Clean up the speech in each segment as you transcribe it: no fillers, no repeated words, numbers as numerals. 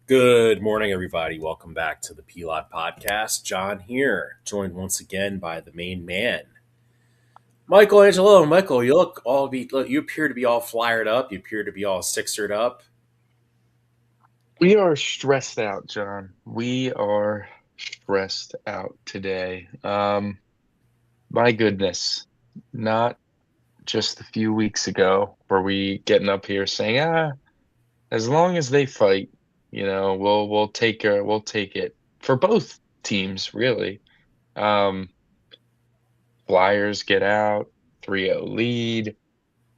Good morning, everybody. Welcome back to the P-LotPodcast. John here, joined once again by the main man, Michael Angelo. Michael, you appear to be all flyered up. You appear to be all sixered up. We are stressed out, John. We are stressed out today. My goodness, not just a few weeks ago were we getting up here saying, as long as they fight, we'll take it for both teams, really. Um, Flyers get out, 3-0 lead,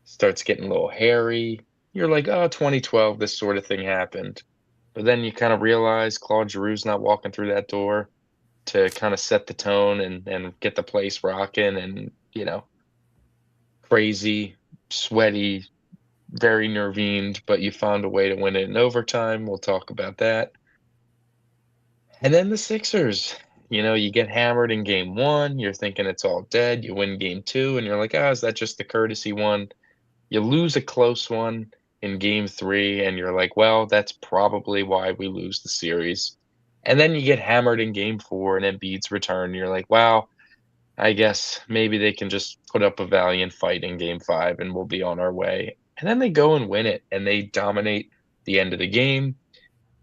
starts getting a little hairy. You're like, oh, 2012, this sort of thing happened. But then you kind of realize Claude Giroux's not walking through that door to kind of set the tone and get the place rocking and, crazy, sweaty, very nervined, but you found a way to win it in overtime. We'll talk about that. And then the Sixers, you get hammered in game one. You're thinking it's all dead. You win game two, and you're like, is that just the courtesy one? You lose a close one in game three, and you're like, well, that's probably why we lose the series. And then you get hammered in game four, and Embiid's return. And you're like, wow, I guess maybe they can just put up a valiant fight in game five, and we'll be on our way. And then they go and win it, and they dominate the end of the game.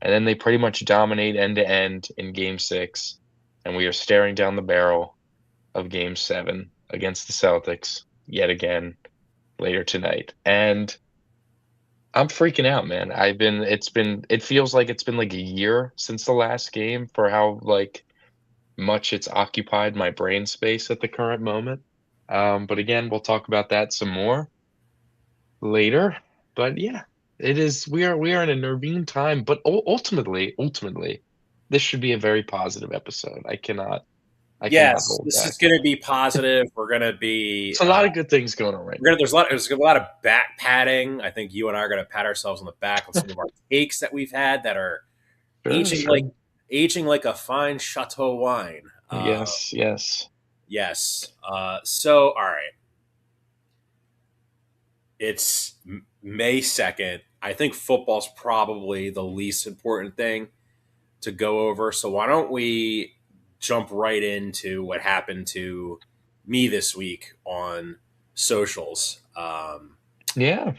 And then they pretty much dominate end to end in game six. And we are staring down the barrel of game seven against the Celtics yet again later tonight. And I'm freaking out, man. It feels like it's been like a year since the last game for how like much it's occupied my brain space at the current moment. But again, we'll talk about that some more later. But yeah, it is. We are in a nervine time, but ultimately, this should be a very positive episode. I cannot Yes, hold this back. is going to be positive. We're going to be. It's a lot of good things going on right now. There's a lot of back patting. I think you and I are going to pat ourselves on the back with some of our takes that we've had that are Sure, aging like sure. aging like a fine chateau wine. Yes, yes. Yes. So, all right. It's May 2nd. I think football's probably the least important thing to go over. So, why don't we jump right into what happened to me this week on socials? Yeah.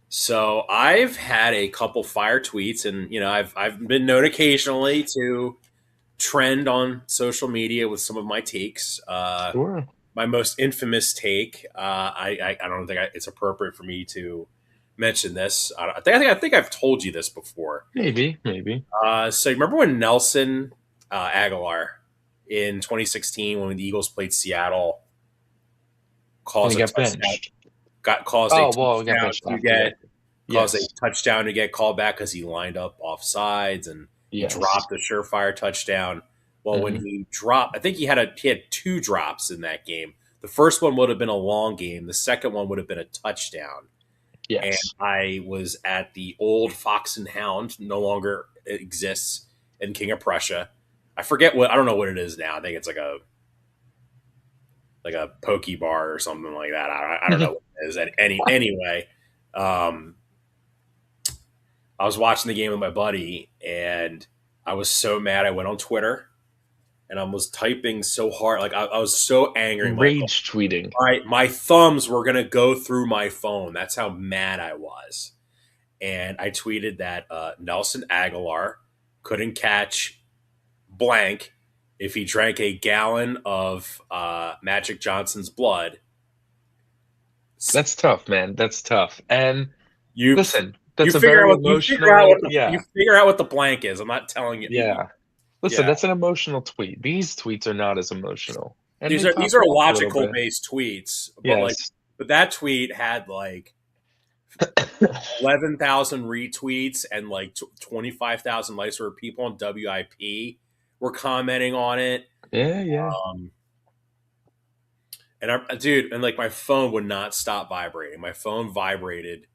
So, I've had a couple fire tweets, and I've been known occasionally to trend on social media with some of my takes. Sure. My most infamous take. I don't think it's appropriate for me to mention this. I think I've told you this before. Maybe, maybe. So you remember when Nelson Aguilar in 2016 when the Eagles played Seattle And he caused a got touchdown, benched. got caused a Oh, well, he got touchdown benched to after, yeah. get caused a Yes, touchdown to get called back because he lined up off sides and he yes. dropped a surefire touchdown. Well, when Mhm. he dropped, I think he had two drops in that game. The first one would have been a long game. The second one would have been a touchdown. And Yes. I was at the old Fox and Hound, no longer exists in King of Prussia. I don't know what it is now. I think it's like a pokey bar or something like that. I don't know what it is. Anyway, um, I was watching the game with my buddy, and I was so mad. I went on Twitter and I was typing so hard, like I was so angry, Michael. Rage tweeting. My thumbs were gonna go through my phone. That's how mad I was. And I tweeted that Nelson Aguilar couldn't catch blank if he drank a gallon of Magic Johnson's blood. That's tough, man. That's tough. And You listen, that's a very emotional, you yeah, figure out what the blank is. I'm not telling you. yeah. Listen, Yeah, that's an emotional tweet. These tweets are not as emotional. And they these pop are you off a little logical bit. based tweets, Yes. but that tweet had like 11,000 retweets and like 25,000 likes where people on WIP were commenting on it. Yeah, yeah. Um, dude, and like my phone would not stop vibrating. My phone vibrated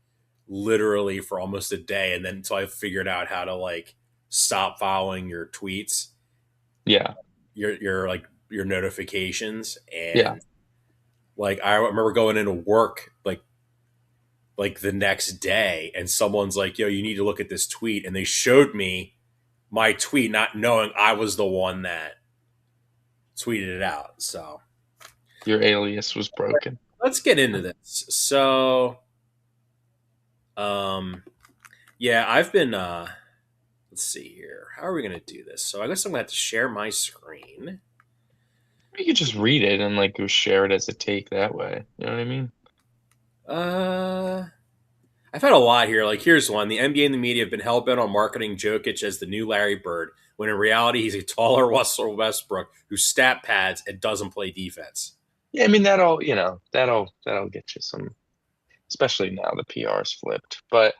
literally for almost a day, and then until I figured out how to like stop following your tweets, Yeah. your notifications, Yeah. and like I remember going into work like the next day, and someone's like, "Yo, you need to look at this tweet," and they showed me my tweet, not knowing I was the one that tweeted it out. So Your alias was broken. let's get into this. So, um, yeah, I've been. Let's see here. How are we gonna do this? So I guess I'm gonna have to share my screen. You could just read it and like go share it as a take that way. You know what I mean? Uh, I've had a lot here. Like, here's one: the NBA and the media have been hell bent on marketing Jokic as the new Larry Bird, when in reality he's a taller Russell Westbrook who stat pads and doesn't play defense. Yeah, I mean that'll get you some, especially now the PR's flipped. But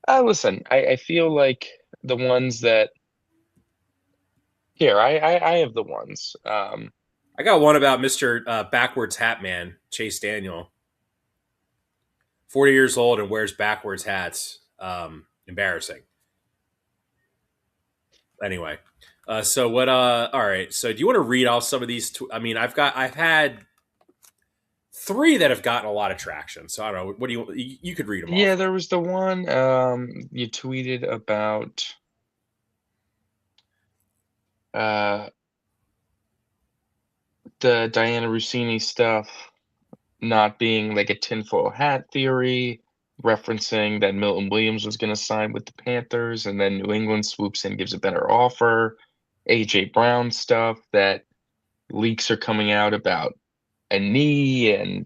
listen, I feel like the ones that here I have the ones. I got one about Mister Backwards Hat Man, Chase Daniel, 40 years old and wears backwards hats. Embarrassing. Anyway, so what? All right. So do you want to read off some of these? I mean, I've had three that have gotten a lot of traction. So I don't know. What do you could read them Yeah, off. there was the one you tweeted about uh the Diana Rossini stuff not being like a tinfoil hat theory, referencing that Milton Williams was going to sign with the Panthers, and then New England swoops in, gives a better offer. AJ Brown stuff that leaks are coming out about a knee, and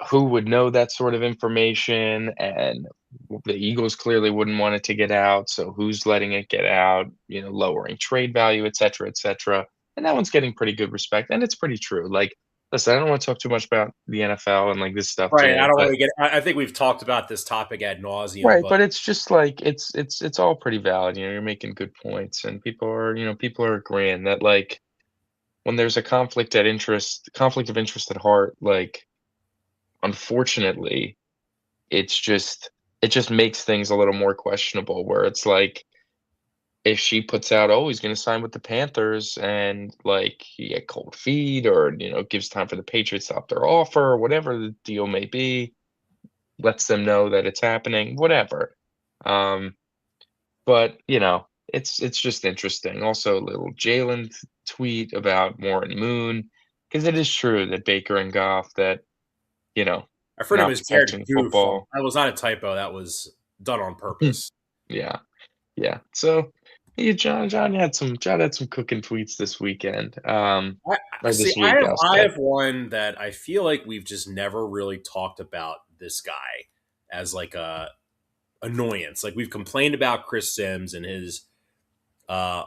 who would know that sort of information, and the Eagles clearly wouldn't want it to get out, so who's letting it get out, lowering trade value, et cetera, et cetera. And that one's getting pretty good respect, and it's pretty true. Like, listen, I don't want to talk too much about the NFL and like this stuff Right. I today, don't want but to get. I think we've talked about this topic ad nauseum, right, but but it's just like it's all pretty valid. You're making good points, and people are agreeing that like when there's a conflict of interest at heart, like unfortunately it just makes things a little more questionable where it's like if she puts out, "Oh, he's gonna sign with the Panthers," and, like, you get cold feet or, gives time for the Patriots to up their offer or whatever the deal may be, lets them know that it's happening, whatever. Um, but, it's just interesting. Also, a little Jalen tweet about Warren Moon, because it is true that Baker and Goff that, you know, I've heard him not as Jared protecting the Goof. football. That was not a typo. That was done on purpose. Yeah. Yeah. So, yeah, John had some cooking tweets this weekend. Or See. this week, I'll I say. have one that I feel like we've just never really talked about this guy as like a annoyance. Like we've complained about Chris Sims and his uh,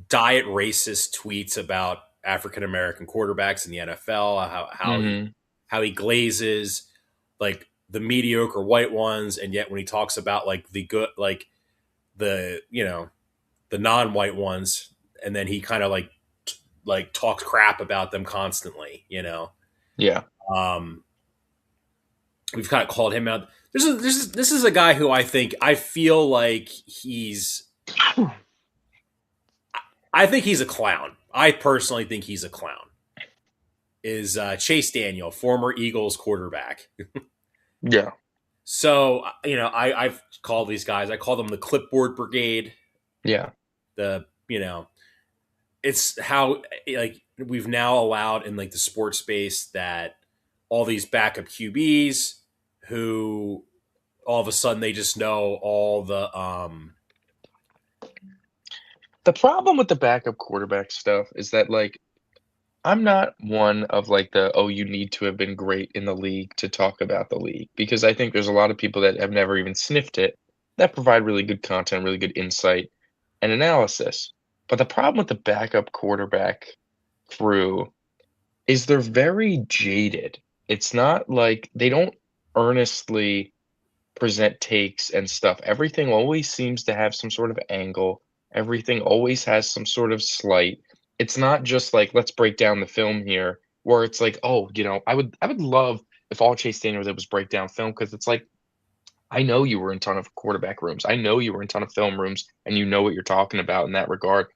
diet racist tweets about African American quarterbacks in the NFL. Mhm. How he glazes like the mediocre white ones, and yet when he talks about like the good, like the the non-white ones, and then he kind of like talks crap about them constantly. Yeah. Um, we've kind of called him out. This is a guy who I feel like I think he's a clown. I personally think he's a clown. Is Chase Daniel, former Eagles quarterback. Yeah. So I've called these guys. I call them the clipboard brigade. Yeah. The it's how like we've now allowed in like the sports space that all these backup QBs who all of a sudden they just know all the The problem with the backup quarterback stuff is that, like, I'm not one of, like, "Oh, you need to have been great in the league to talk about the league," because I think there's a lot of people that have never even sniffed it that provide really good content, really good insight and analysis. But the problem with the backup quarterback crew is they're very jaded. It's not like they don't earnestly present takes and stuff. Everything always seems to have some sort of angle. Everything always has some sort of slight. It's not just like, let's break down the film here, where it's like, oh, I would love if all Chase Daniel did was break down film because it's like, I know you were in a ton of quarterback rooms. I know you were in a ton of film rooms and you know what you're talking about in that regard.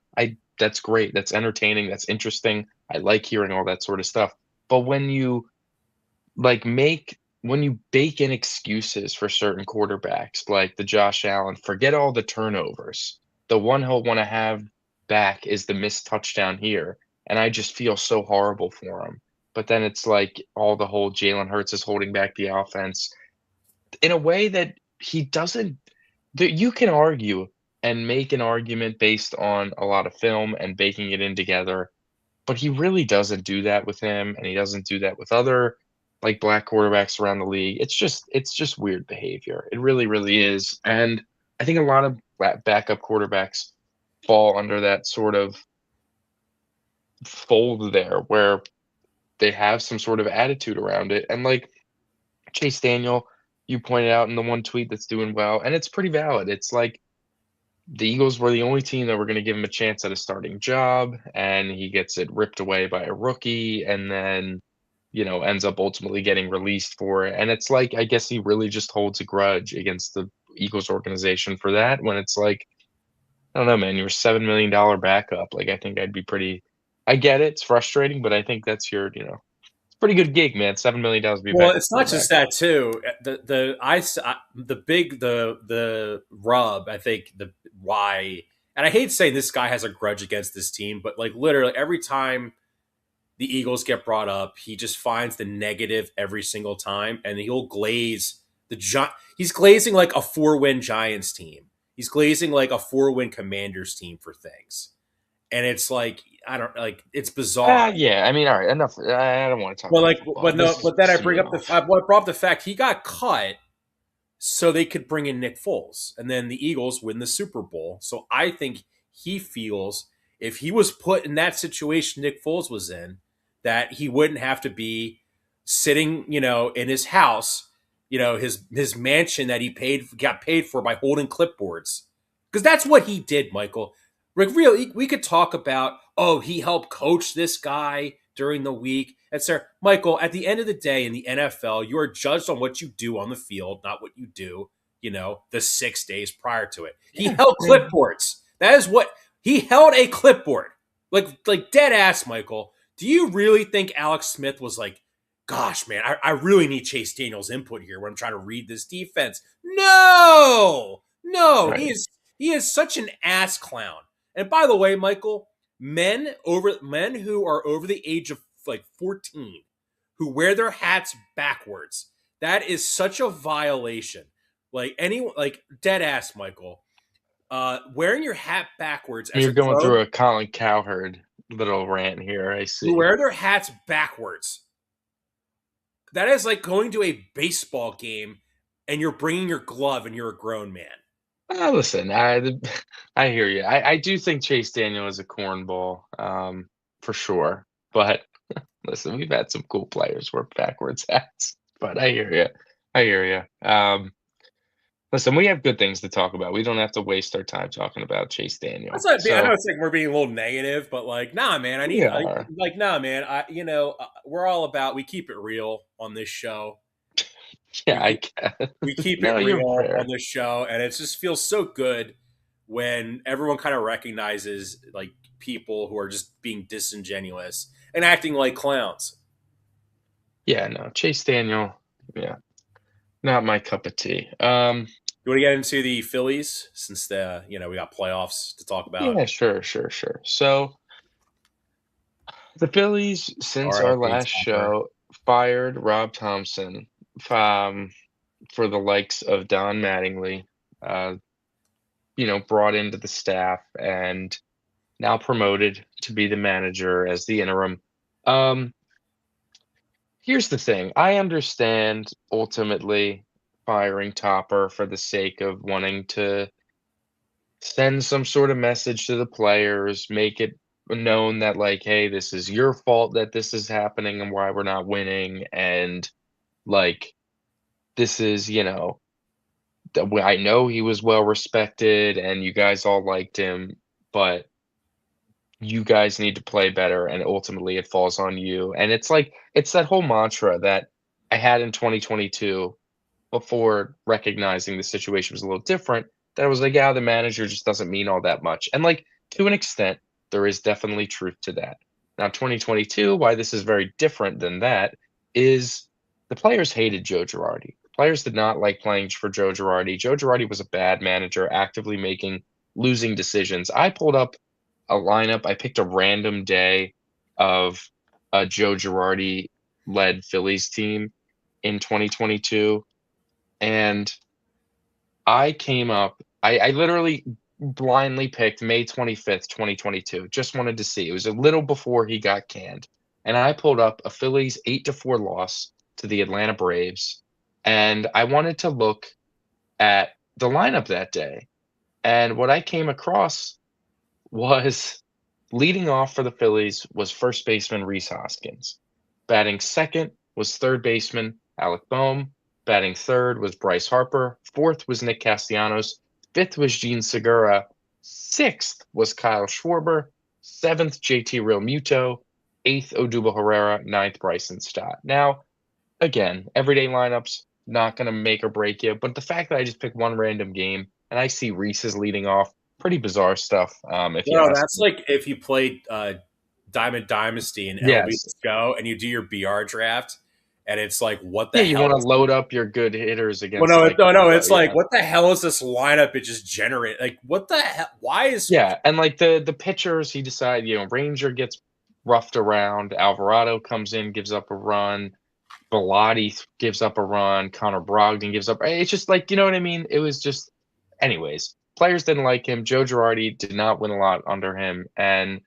That's great. That's entertaining. That's interesting. I like hearing all that sort of stuff. But when you bake in excuses for certain quarterbacks, like the Josh Allen, forget all the turnovers. the one he'll want to have back is the missed touchdown here, and I just feel so horrible for him. But then it's like all the whole Jalen Hurts is holding back the offense in a way that he doesn't. That you can argue and make an argument based on a lot of film and baking it in together, but he really doesn't do that with him, and he doesn't do that with other, like, black quarterbacks around the league. It's just weird behavior. It really, really is, and I think a lot of backup quarterbacks fall under that sort of fold there where they have some sort of attitude around it, and, like, Chase Daniel, you pointed out in the one tweet that's doing well, and it's pretty valid. It's like the Eagles were the only team that were gonna give him a chance at a starting job, and he gets it ripped away by a rookie, and then, ends up ultimately getting released for it, and it's like, I guess he really just holds a grudge against the Eagles organization for that when it's like, I don't know, man, you're a $7 million backup, like, I think I'd be pretty. I get it, it's frustrating, but I think that's it's a pretty good gig, man, $7 million to be a Well, backup it's not quarterback. just that too. The big the rub. I think the why, and I hate saying this guy has a grudge against this team, but like literally every time the Eagles get brought up, he just finds the negative every single time, and he'll glaze He's glazing like a 4-win Giants team. He's glazing like a 4-win Commanders team for things, and it's like I don't like. It's bizarre. Yeah, I mean, alright, enough. I don't wanna talk Well, about like, football. but no, This but then I pisses bring me up off. I brought up the fact he got cut so they could bring in Nick Foles, and then the Eagles win the Super Bowl. So I think he feels if he was put in that situation Nick Foles was in, that he wouldn't have to be sitting, in his house, his mansion that he got paid for by holding clipboards, because that's what he did, Michael. Like, really, we could talk about, oh, he helped coach this guy during the week, etc. Michael, at the end of the day in the NFL, you are judged on what you do on the field, not what you do, the 6 days prior to it. He Yeah, held yeah. clipboards. That is what he held, a clipboard. Like dead ass, Michael. Do you really think Alex Smith was like, gosh, man, I really need Chase Daniels' input here when I'm trying to read this defense? No, no, Right. he is such an ass clown. And by the way, Michael, men who are over the age of like 14 who wear their hats backwards, that is such a violation. Like anyone, like dead ass, Michael. Wearing your hat backwards as You're a going through grown a Colin Cowherd little rant here, I who see. wear their hats backwards. That is like going to a baseball game and you're bringing your glove and you're a grown man. Listen, I hear you. I do think Chase Daniel is a cornball, for sure, but listen, we've had some cool players wear backwards hats, but I hear you. I hear you. Listen, we have good things to talk about. We don't have to waste our time talking about Chase That's Daniel. not. I know So, it's like we're being a little negative, but like, nah, man. we are. Nah, man. We're all about. We keep it real on this show. Yeah, We I keep guess. we keep it No, you're real on fair. this show, and it just feels so good when everyone kind of recognizes like people who are just being disingenuous and acting like clowns. Yeah, no, Chase Daniel, yeah, not my cup of tea. You want to get into the Phillies since we got playoffs to talk about. Yeah, sure, sure, sure. So the Phillies, since our R.I.P. last Topper. show, fired Rob Thompson um, for the likes of Don Mattingly, uh, brought into the staff and now promoted to be the manager as the interim. Um, Here's the thing. I understand ultimately firing Topper for the sake of wanting to send some sort of message to the players, make it known that, like, hey, this is your fault that this is happening and why we're not winning. And, like, this is, I know he was well respected and you guys all liked him, but you guys need to play better and ultimately it falls on you. And it's like, it's that whole mantra that I had in 2022 before recognizing the situation was a little different, that I was like, "Yeah, the manager just doesn't mean all that much." And, like, to an extent, there is definitely truth to that. Now, 2022, why this is very different than that is the players hated Joe Girardi. Players did not like playing for Joe Girardi. Joe Girardi was a bad manager, actively making losing decisions. I pulled up a lineup. I picked a random day of a Joe Girardi led Phillies team in 2022, and I literally blindly picked May 25th, 2022. Just wanted to see. It was a little before he got canned. And I pulled up a Phillies 8-4 loss to the Atlanta Braves. And I wanted to look at the lineup that day. And what I came across was leading off for the Phillies was first baseman Rhys Hoskins. Batting second was third baseman Alec Boehm. Batting third was Bryce Harper. Fourth was Nick Castellanos. Fifth was Gene Segura. Sixth was Kyle Schwarber. Seventh, JT Realmuto. Eighth, Odubel Herrera. Ninth, Bryson Stott. Now, again, everyday lineups, not going to make or break you. But the fact that I just picked one random game and I see Reese is leading off, pretty bizarre stuff, if you No, ask that's me. like if you played Diamond Dynasty and MLB Yes. Go and you do your BR draft, and it's like, what Yeah, the you hell want to is. load up your good hitters Well, against no, like, no, it's like, yeah. what the hell is this lineup? It just generate like, what the hell? Why is Yeah, and like the pitchers, he decided, Ranger gets roughed around, Alvarado comes in, gives up a run, Bilotti gives up a run, Connor Brogdon gives up. It's just like, you know what I mean? It was just, anyways. Players didn't like him. Joe Girardi did not win a lot under him, and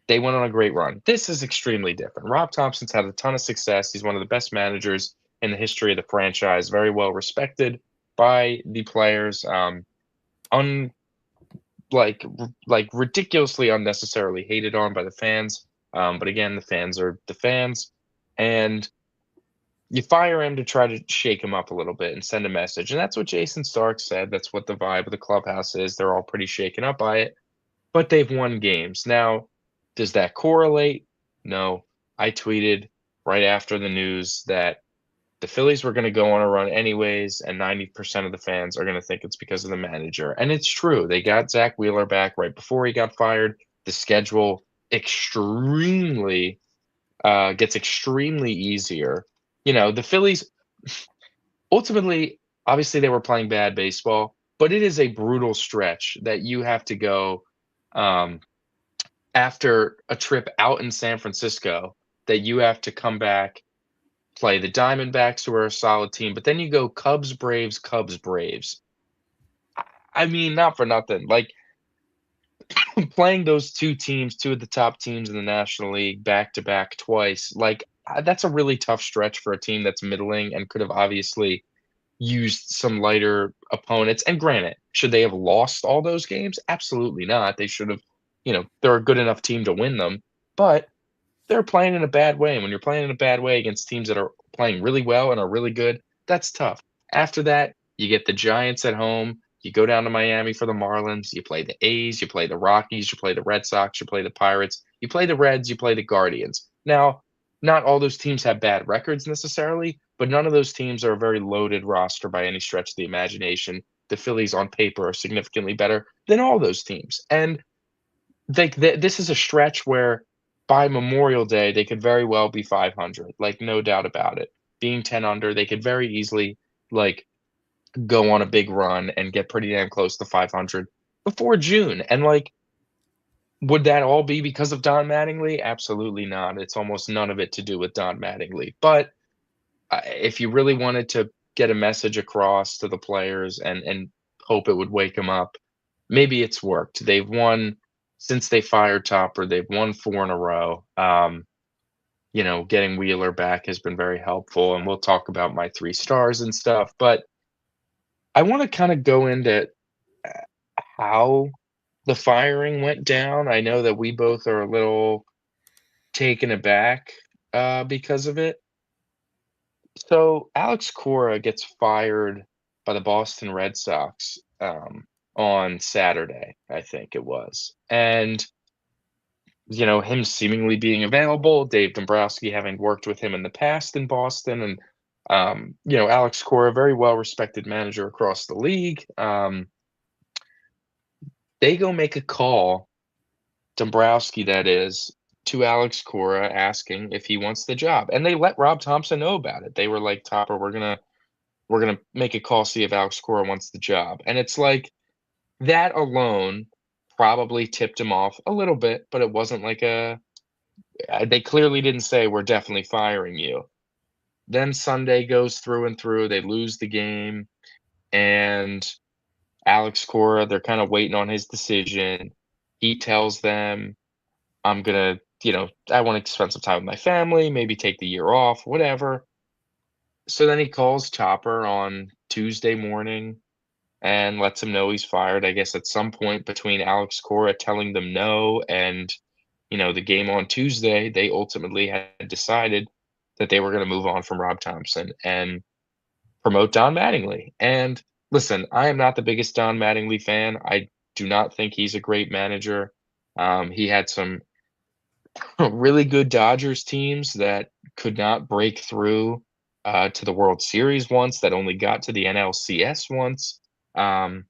they went on a great run. This is extremely different. Rob Thompson's had a ton of success. He's one of the best managers in the history of the franchise. Very well respected by the players. Un like ridiculously unnecessarily hated on by the fans. But again, the fans are the fans, and you fire him to try to shake him up a little bit and send a message. And that's what Jason Stark said. That's what the vibe of the clubhouse is. They're all pretty shaken up by it, but they've won games. Now, does that correlate? No. I tweeted right after the news that the Phillies were going to go on a run anyways, and 90% of the fans are going to think it's because of the manager. And it's true. They got Zach Wheeler back right before he got fired. The schedule extremely gets extremely easier. The Phillies ultimately, obviously, they were playing bad baseball, but it is a brutal stretch that you have to go um, after a trip out in San Francisco, that you have to come back, play the Diamondbacks, who are a solid team, but then you go Cubs, Braves, Cubs, Braves. I mean, not for nothing. Like, playing those two teams, two of the top teams in the National League, back to back twice, like, that's a really tough stretch for a team that's middling and could have obviously used some lighter opponents. And granted, should they have lost all those games? Absolutely not. They should have, they're a good enough team to win them. But they're playing in a bad way. And when you're playing in a bad way against teams that are playing really well and are really good, that's tough. After that, you get the Giants at home. You go down to Miami for the Marlins. You play the A's. You play the Rockies. You play the Red Sox. You play the Pirates. You play the Reds. You play the Guardians. Now, not all those teams have bad records necessarily, but none of those teams are a very loaded roster by any stretch of the imagination. The Phillies on paper are significantly better than all those teams. And this is a stretch where by Memorial Day they could very well be 500, like no doubt about it. Being 10 under, they could very easily like go on a big run and get pretty damn close to 500 before June. And like, would that all be because of Don Mattingly? Absolutely not. It's almost none of it to do with Don Mattingly. But if you really wanted to get a message across to the players and hope it would wake them up, maybe it's worked. They've won since they fired Topper. They've won 4 in a row. Getting Wheeler back has been very helpful, and we'll talk about my 3 stars and stuff. But I want to kind of go into how the firing went down. I know that we both are a little taken aback because of it. So Alex Cora gets fired by the Boston Red Sox on Saturday, I think it was. And, him seemingly being available, Dave Dombrowski having worked with him in the past in Boston, and, Alex Cora, very well respected manager across the league. They go make a call, Dombrowski, that is, to Alex Cora asking if he wants the job. And they let Rob Thompson know about it. They were like, Topper, we're gonna make a call, see if Alex Cora wants the job. And it's like, that alone probably tipped him off a little bit, but it wasn't like they clearly didn't say, "We're definitely firing you." Then Sunday goes through and through, they lose the game, and Alex Cora, they're kinda waiting on his decision. He tells them, "I'm gonna, I wanna spend some time with my family, maybe take the year off, whatever." So then he calls Chopper on Tuesday morning and lets him know he's fired. I guess at some point between Alex Cora telling them no and, the game on Tuesday, they ultimately had decided that they were gonna move on from Rob Thompson and promote Don Mattingly. And listen, I am not the biggest Don Mattingly fan. I do not think he's a great manager. He had some really good Dodgers teams that could not break through to the World Series once, that only got to the NLCS once. Um,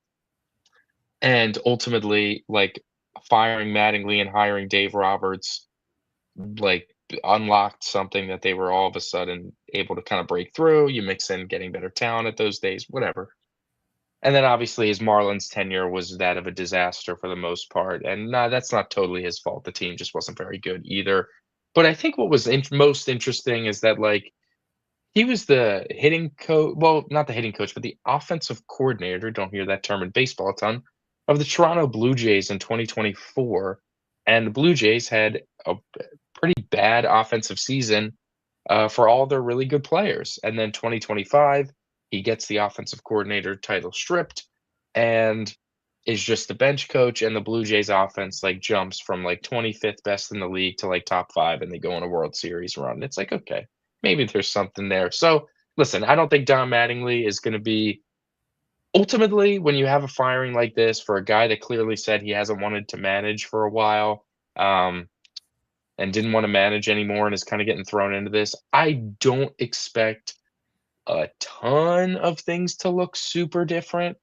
and ultimately, like, firing Mattingly and hiring Dave Roberts, like, unlocked something that they were all of a sudden able to kind of break through. You mix in getting better talent at those days, whatever. And then obviously his Marlins tenure was that of a disaster for the most part, and, that's not totally his fault, the team just wasn't very good either. But I think what was most interesting is that, like, he was the hitting coach, well, not the hitting coach, but the offensive coordinator, don't hear that term in baseball a ton, of the Toronto Blue Jays in 2024, and the Blue Jays had a pretty bad offensive season for all their really good players. And then 2025, he gets the offensive coordinator title stripped and is just the bench coach. And the Blue Jays offense like jumps from like 25th best in the league to like top five, and they go on a World Series run. It's like, okay, maybe there's something there. So listen, I don't think Don Mattingly is going to be ultimately when you have a firing like this for a guy that clearly said he hasn't wanted to manage for a while. And didn't want to manage anymore and is kind of getting thrown into this. I don't expect a ton of things to look super different.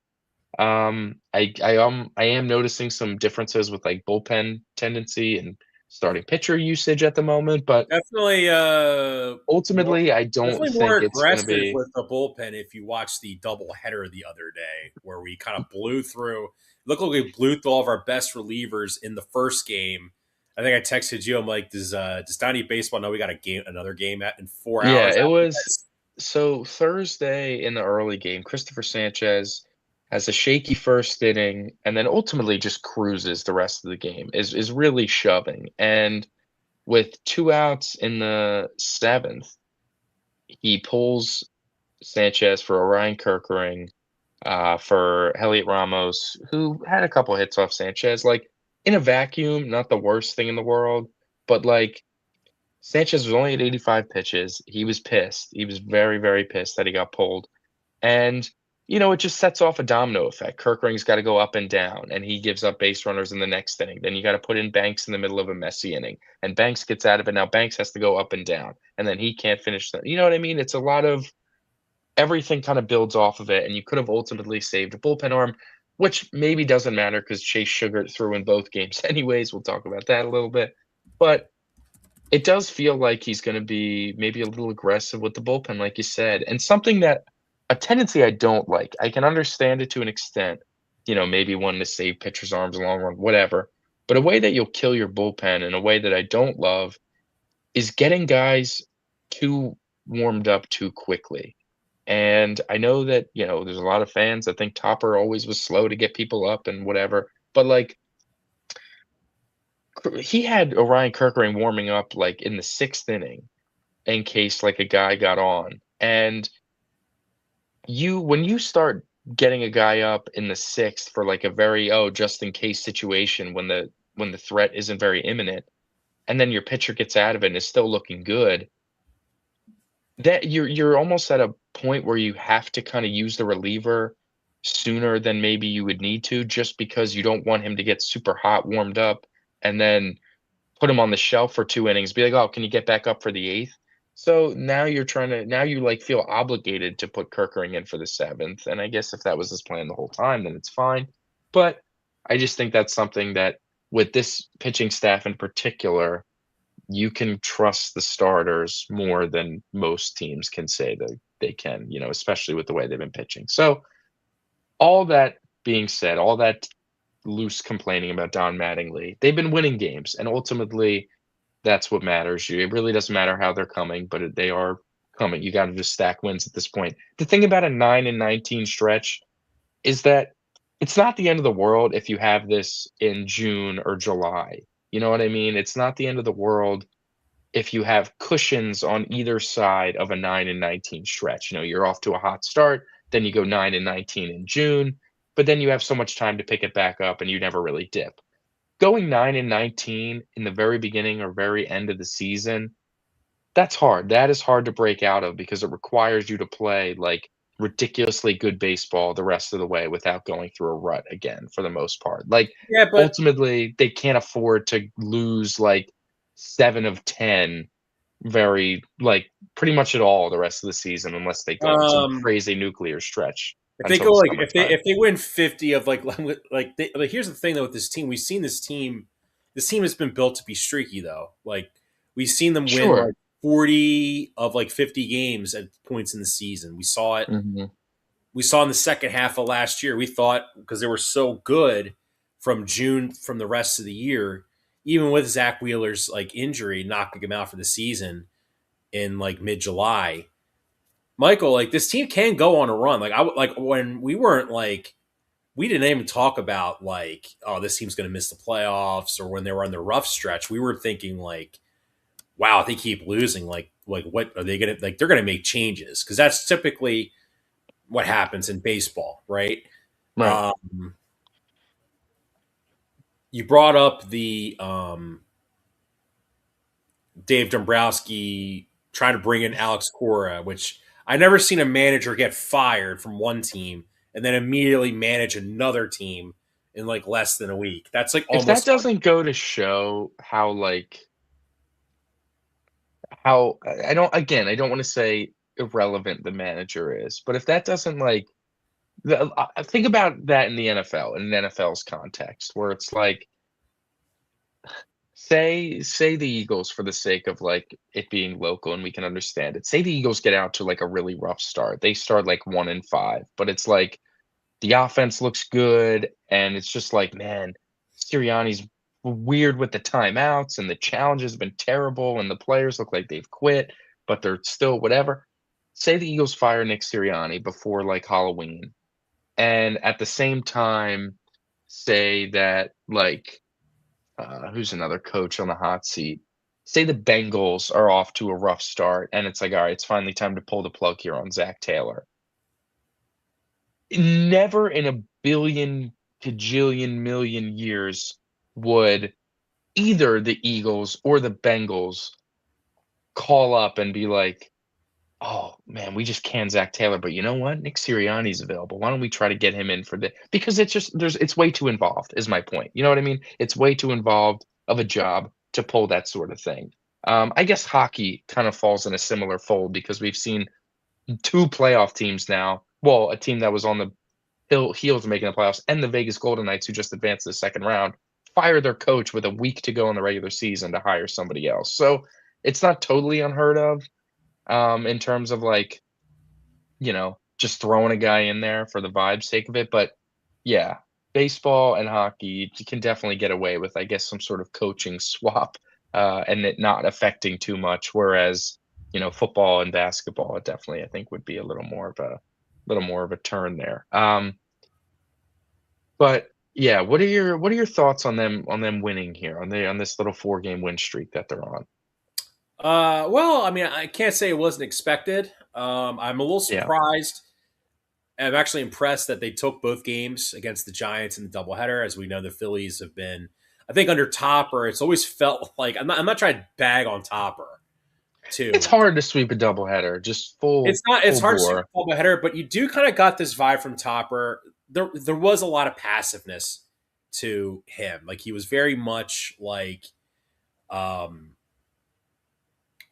I am noticing some differences with like bullpen tendency and starting pitcher usage at the moment, but Definitely, more ultimately, I don't definitely more think it's going to aggressive be. with the bullpen. If you watch the doubleheader the other day, where we kind of blew through, looked like we blew through all of our best relievers in the first game. I think I texted you. I'm like, does Donnie Baseball know we got another game in 4 hours Yeah, it after was this? so Thursday in the early game, Christopher Sanchez has a shaky first inning and then ultimately just cruises the rest of the game, is really shoving. And with 2 outs in the seventh, he pulls Sanchez for Orion Kerkering, for Heliot Ramos, who had a couple hits off Sanchez. Like, in a vacuum, not the worst thing in the world, but like Sanchez was only at 85 pitches. He was pissed. He was very, very pissed that he got pulled. And, it just sets off a domino effect. Kerkering's got to go up and down, and he gives up base runners in the next inning. Then you got to put in Banks in the middle of a messy inning, and Banks gets out of it. Now Banks has to go up and down, and then he can't finish. You know what I mean? It's a lot of everything kind of builds off of it, and you could have ultimately saved a bullpen arm, which maybe doesn't matter because Chase Sugar threw in both games anyways. We'll talk about that a little bit. But it does feel like he's gonna be maybe a little aggressive with the bullpen, like you said, and something that a tendency I don't like. I can understand it to an extent, maybe wanting to save pitchers' arms long run, whatever. But a way that you'll kill your bullpen in a way that I don't love is getting guys too warmed up too quickly. And I know that, there's a lot of fans that think Topper always was slow to get people up and whatever, but like he had Orion Kerkering warming up like in the sixth inning in case like a guy got on. And when you start getting a guy up in the sixth for like a very just in case situation when the threat isn't very imminent, and then your pitcher gets out of it and is still looking good, that you're almost at a point where you have to kind of use the reliever sooner than maybe you would need to, just because you don't want him to get super hot warmed up and then put him on the shelf for 2 innings, be like, "Oh, can you get back up for the 8th?" So now you, like, feel obligated to put Kerkering in for the 7th, and I guess if that was his plan the whole time, then it's fine. But I just think that's something that, with this pitching staff in particular, you can trust the starters more than most teams can say that they can, especially with the way they've been pitching. So, all that being said, all that loose complaining about Don Mattingly, they've been winning games, and ultimately that's what matters. It really doesn't matter how they're coming, but they are coming. You got to just stack wins at this point. The thing about a 9-19 stretch is that it's not the end of the world if you have this in June or July. You know what I mean? It's not the end of the world if you have cushions on either side of a 9-19 stretch. You know, you're off to a hot start, then you go 9-19 in June, but then you have so much time to pick it back up and you never really dip. Going 9-19 in the very beginning or very end of the season, that's hard. That is hard to break out of because it requires you to play, like, ridiculously good baseball the rest of the way without going through a rut again for the most part. Like, Yeah, but ultimately, they can't afford to lose, like, 7 of 10 very like, pretty much at all the rest of the season unless they go on some um, crazy nuclear stretch if they until go the like summertime. if they win 50 of like here's the thing though with this team, we've seen this team has been built to be streaky though. Like we've seen them win Sure. like 40 of like 50 games at points in the season. Mhm. We saw in the second half of last year. We thought because they were so good from June from the rest of the year, even with Zach Wheeler's like injury knocking him out for the season in like mid July. Michael, like this team can go on a run. Like like when we weren't like we didn't even talk about like oh this team's going to miss the playoffs or when they were on the rough stretch. We were thinking like wow if they keep losing like what are they going to like they're going to make changes because that's typically what happens in baseball, right? Right. Um, you brought up the Dave Dombrowski trying to bring in Alex Cora, which I never seen a manager get fired from one team and then immediately manage another team in like less than a week. That's like If that almost doesn't go to show how, like, how I don't again, I don't wanna say irrelevant the manager is, but if that doesn't, like think about that in the NFL, in an NFL's context, where it's like, say the Eagles for the sake of, like, it being local and we can understand it. Say the Eagles get out to, like, a really rough start. They start, like, 1-5, but it's like the offense looks good, and it's just like, man, Sirianni's weird with the timeouts, and the challenge has been terrible, and the players look like they've quit, but they're still whatever. Say the Eagles fire Nick Sirianni before like Halloween, and at the same time, say that like who's another coach on the hot seat? Say the Bengals are off to a rough start, and it's like, all right, it's finally time to pull the plug here on Zach Taylor. Never in a billion, cajillion, million years would either the Eagles or the Bengals call up and be like, "Oh, man, we just canned Zach Taylor, but you know what? Nick Sirianni's available. Why don't we try to get him in for the" because it's just it's way too involved is my point. You know what I mean? It's way too involved of a job to pull that sort of thing. I guess hockey kind of falls in a similar fold because we've seen 2 playoff teams now. Well, a team that was on the heels of making the playoffs, and the Vegas Golden Knights, who just advanced to the second round, fire their coach with a week to go in the regular season to hire somebody else. So it's not totally unheard of in terms of like, just throwing a guy in there for the vibe's sake of it. But yeah, baseball and hockey, you can definitely get away with, I guess, some sort of coaching swap and it not affecting too much. Whereas, football and basketball, it definitely, I think, would be a little more of a turn there. But yeah, what are your thoughts on them winning here on this little 4-game win streak that they're on? well, I mean, I can't say it wasn't expected. I'm a little Yeah. surprised. I'm actually impressed that they took both games against the Giants in the doubleheader. As we know, the Phillies have been, I think, under Topper. It's always felt like I'm not trying to bag on Topper It's too. hard to sweep a doubleheader, just full It's not. It's full hard to see bore. a doubleheader, but you do kind of got this vibe from Topper. There was a lot of passiveness to him. Like he was very much um,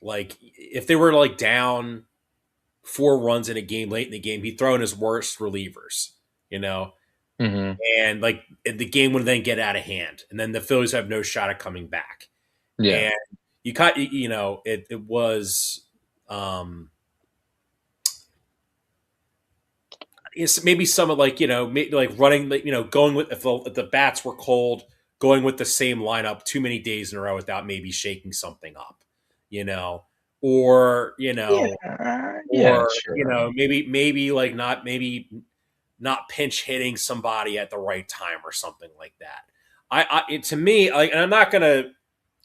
like if they were like down 4 runs in a game late in the game, he'd throw in his worst relievers, you know, Mhm. and like the game would then get out of hand, and then the Phillies have no shot at coming back. Yeah. And you cut, it was, maybe some of like maybe like running going with if the bats were cold, going with the same lineup too many days in a row without maybe shaking something up, you know, or Yeah, sure. maybe like not pinch hitting somebody at the right time or something like that. To me, like, and I'm not gonna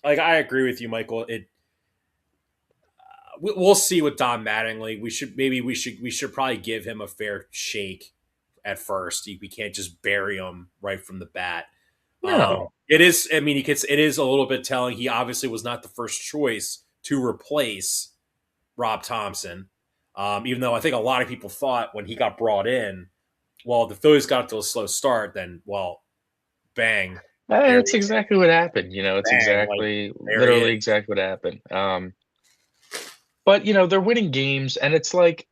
like. I agree with you, Michael. We'll see with Don Mattingly. We should probably give him a fair shake at first. We can't just bury him right from the bat. No. It is. I mean, it is a little bit telling. He obviously was not the first choice to replace Rob Thompson. Even though I think a lot of people thought when he got brought in, well, the Phillies got to a slow start, then well, bang, there That's he exactly what happened. It's bang, like exactly, there he literally is. exactly what happened. But they're winning games, and it's like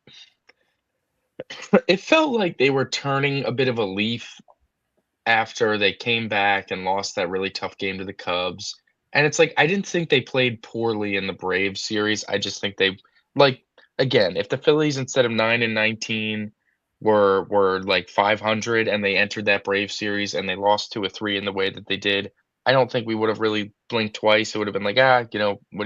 it felt like they were turning a bit of a leaf after they came back and lost that really tough game to the Cubs. And it's like I didn't think they played poorly in the Braves series. I just think they like again, if the Phillies instead of 9-19 were like 500 and they entered that Braves series and they lost 2 or 3 in the way that they did, I don't think we would have really blinked twice. It would have been like, what are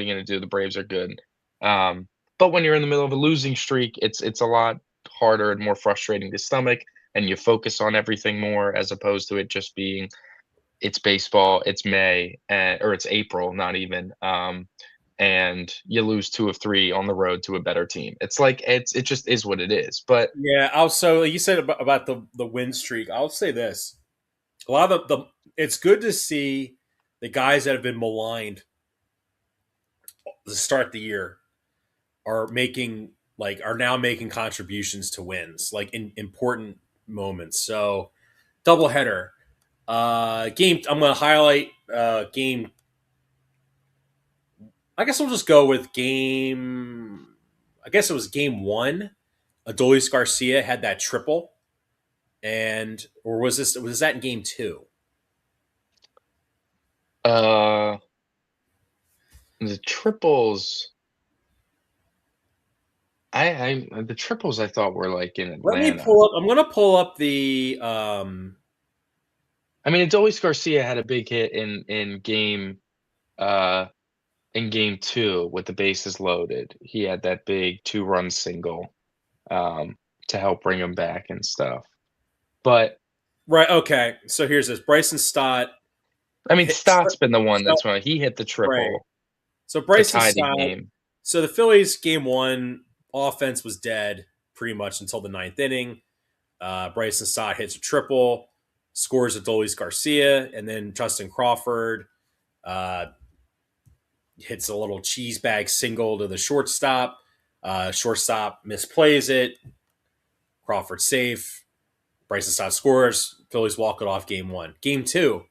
you going to do? The Braves are good. Um, but when you're in the middle of a losing streak, it's a lot harder and more frustrating to stomach, and you focus on everything more as opposed to it just being it's baseball, it's May, or it's April, not even, and you lose 2 of 3 on the road to a better team. It's like it just is what it is. But Yeah. Also, you said about the win streak. I'll say this: a lot of the it's good to see the guys that have been maligned to start the year are now making contributions to wins, like in important moments. So doubleheader. Game. I'm going to highlight game. I guess we'll just go with game. I guess it was game one. Adolis Garcia had that triple, and or was that in game two? uh the triples, the triples I thought were like in Let me Atlanta. pull up. I'm going to pull up the. I mean, Adolis Garcia had a big hit uh in game two with the bases loaded. He had that big 2-run single um to help bring him back and stuff. But Right. Okay. So here's this. Bryson Stott I mean, hit. Stott's been the one So, that's when he hit the right. triple So to Bryson tie the Stott. game. So the Phillies game one offense was dead pretty much until the ninth inning. Bryson Stott hits a triple, scores Adolis Garcia, and then Justin Crawford uh, hits a little cheese bag single to the shortstop. Shortstop misplays it. Crawford safe. Bryson Stott scores. Phillies walk it off game one. Game two,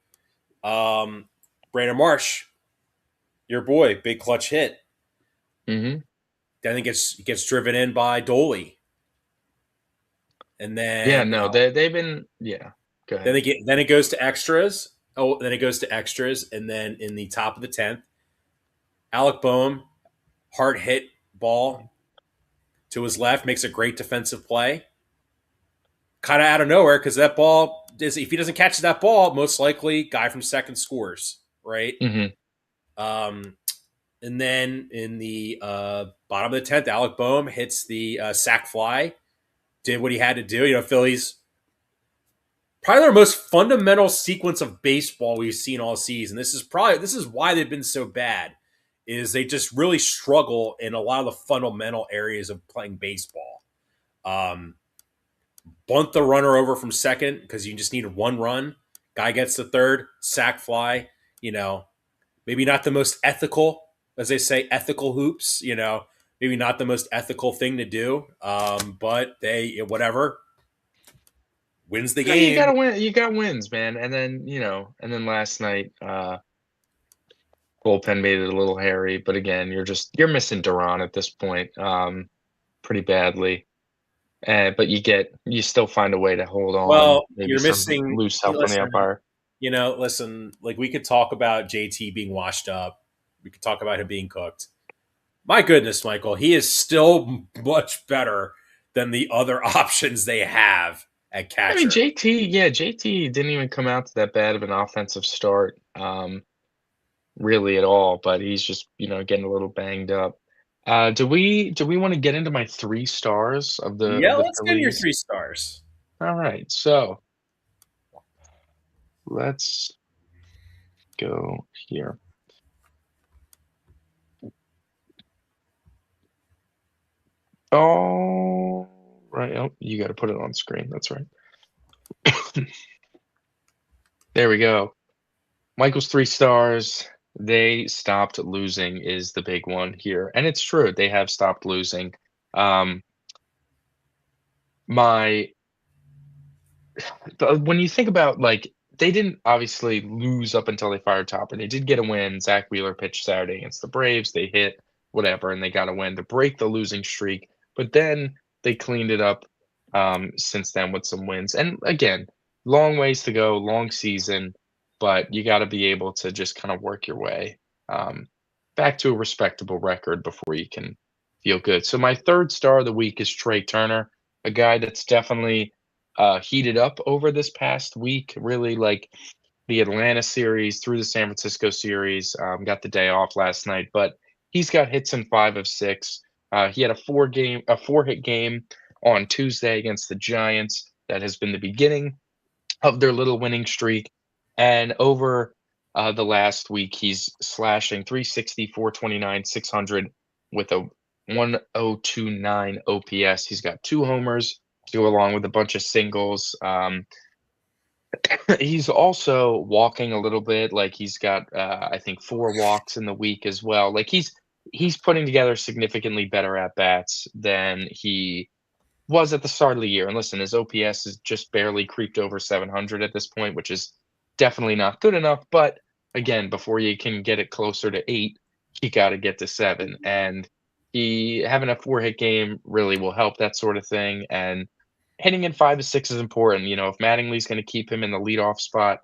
Brandon Marsh, your boy, big clutch hit. Mhm. Then it gets driven in by Doley, and Yeah, then no, they've been yeah. Go ahead. then it goes to extras. Oh, then it goes to extras, and then in the top of the 10th, Alec Boehm hard hit ball to his left makes a great defensive play, kind of out of nowhere because that ball is if he doesn't catch that ball, most likely guy from second scores, right? Mhm. Um, and then in the bottom of the 10th, Alec Boehm hits the sac fly, did what he had to do. Phillies probably their most fundamental sequence of baseball we've seen all season. This is why they've been so bad. Is they just really struggle in a lot of the fundamental areas of playing baseball. Um, Bunt the runner over from second because you just need one run. Guy gets the third, sac fly. You know, maybe not the most ethical, as they say, ethical hoops. Maybe not the most ethical thing to do. But they whatever wins the No, you game. gotta win. You got wins, man. And then and then last night, bullpen made it a little hairy. But again, you're missing Duran at this point, pretty badly. But you still find a way to hold on. Well, Maybe you're some missing. loose help from the Listen, umpire. listen. Like we could talk about JT being washed up. We could talk about him being cooked. My goodness, Michael, he is still much better than the other options they have at I mean, catcher. JT didn't even come out to that bad of an offensive start, really at all, but he's just, getting a little banged up. Do we wanna get into my 3 stars of the Yeah, of the let's get your Phillies? 3 stars. Alright, so let's go here. Alright, oh, you gotta put it on screen, that's right. There we go. Michael's 3 stars. They stopped losing is the big one here, and it's true, they have stopped losing. Um, my But when you think about, like, they didn't obviously lose up until they fired Topper. They did get a win. Zach Wheeler pitched Saturday against the Braves. They hit whatever, and they got a win to break the losing streak. But then they cleaned it up since then with some wins. And again, long ways to go, long season, but you got to be able to just kind of work your way um, back to a respectable record before you can feel good. So my third star of the week is Trey Turner, a guy that's definitely heated up over this past week. Really, like the Atlanta series through the San Francisco series. Got the day off last night, but he's got hits in 5 of 6. He had a 4 hit game on Tuesday against the Giants. That has been the beginning of their little winning streak. And over the last week, he's slashing 360, 429, 600 with a 1029 OPS. He's got 2 homers to go along with a bunch of singles. He's also walking a little bit. Like he's got, I think, 4 walks in the week as well. Like he's putting together significantly better at bats than he was at the start of the year. And listen, his OPS is just barely creeped over 700 at this point, which is definitely not good enough. But again, before you can get it closer to 8, you got to get to 7. And he having a 4 hit game really will help that sort of thing. And hitting in 5 of 6 is important. If Mattingly's going to keep him in the leadoff spot,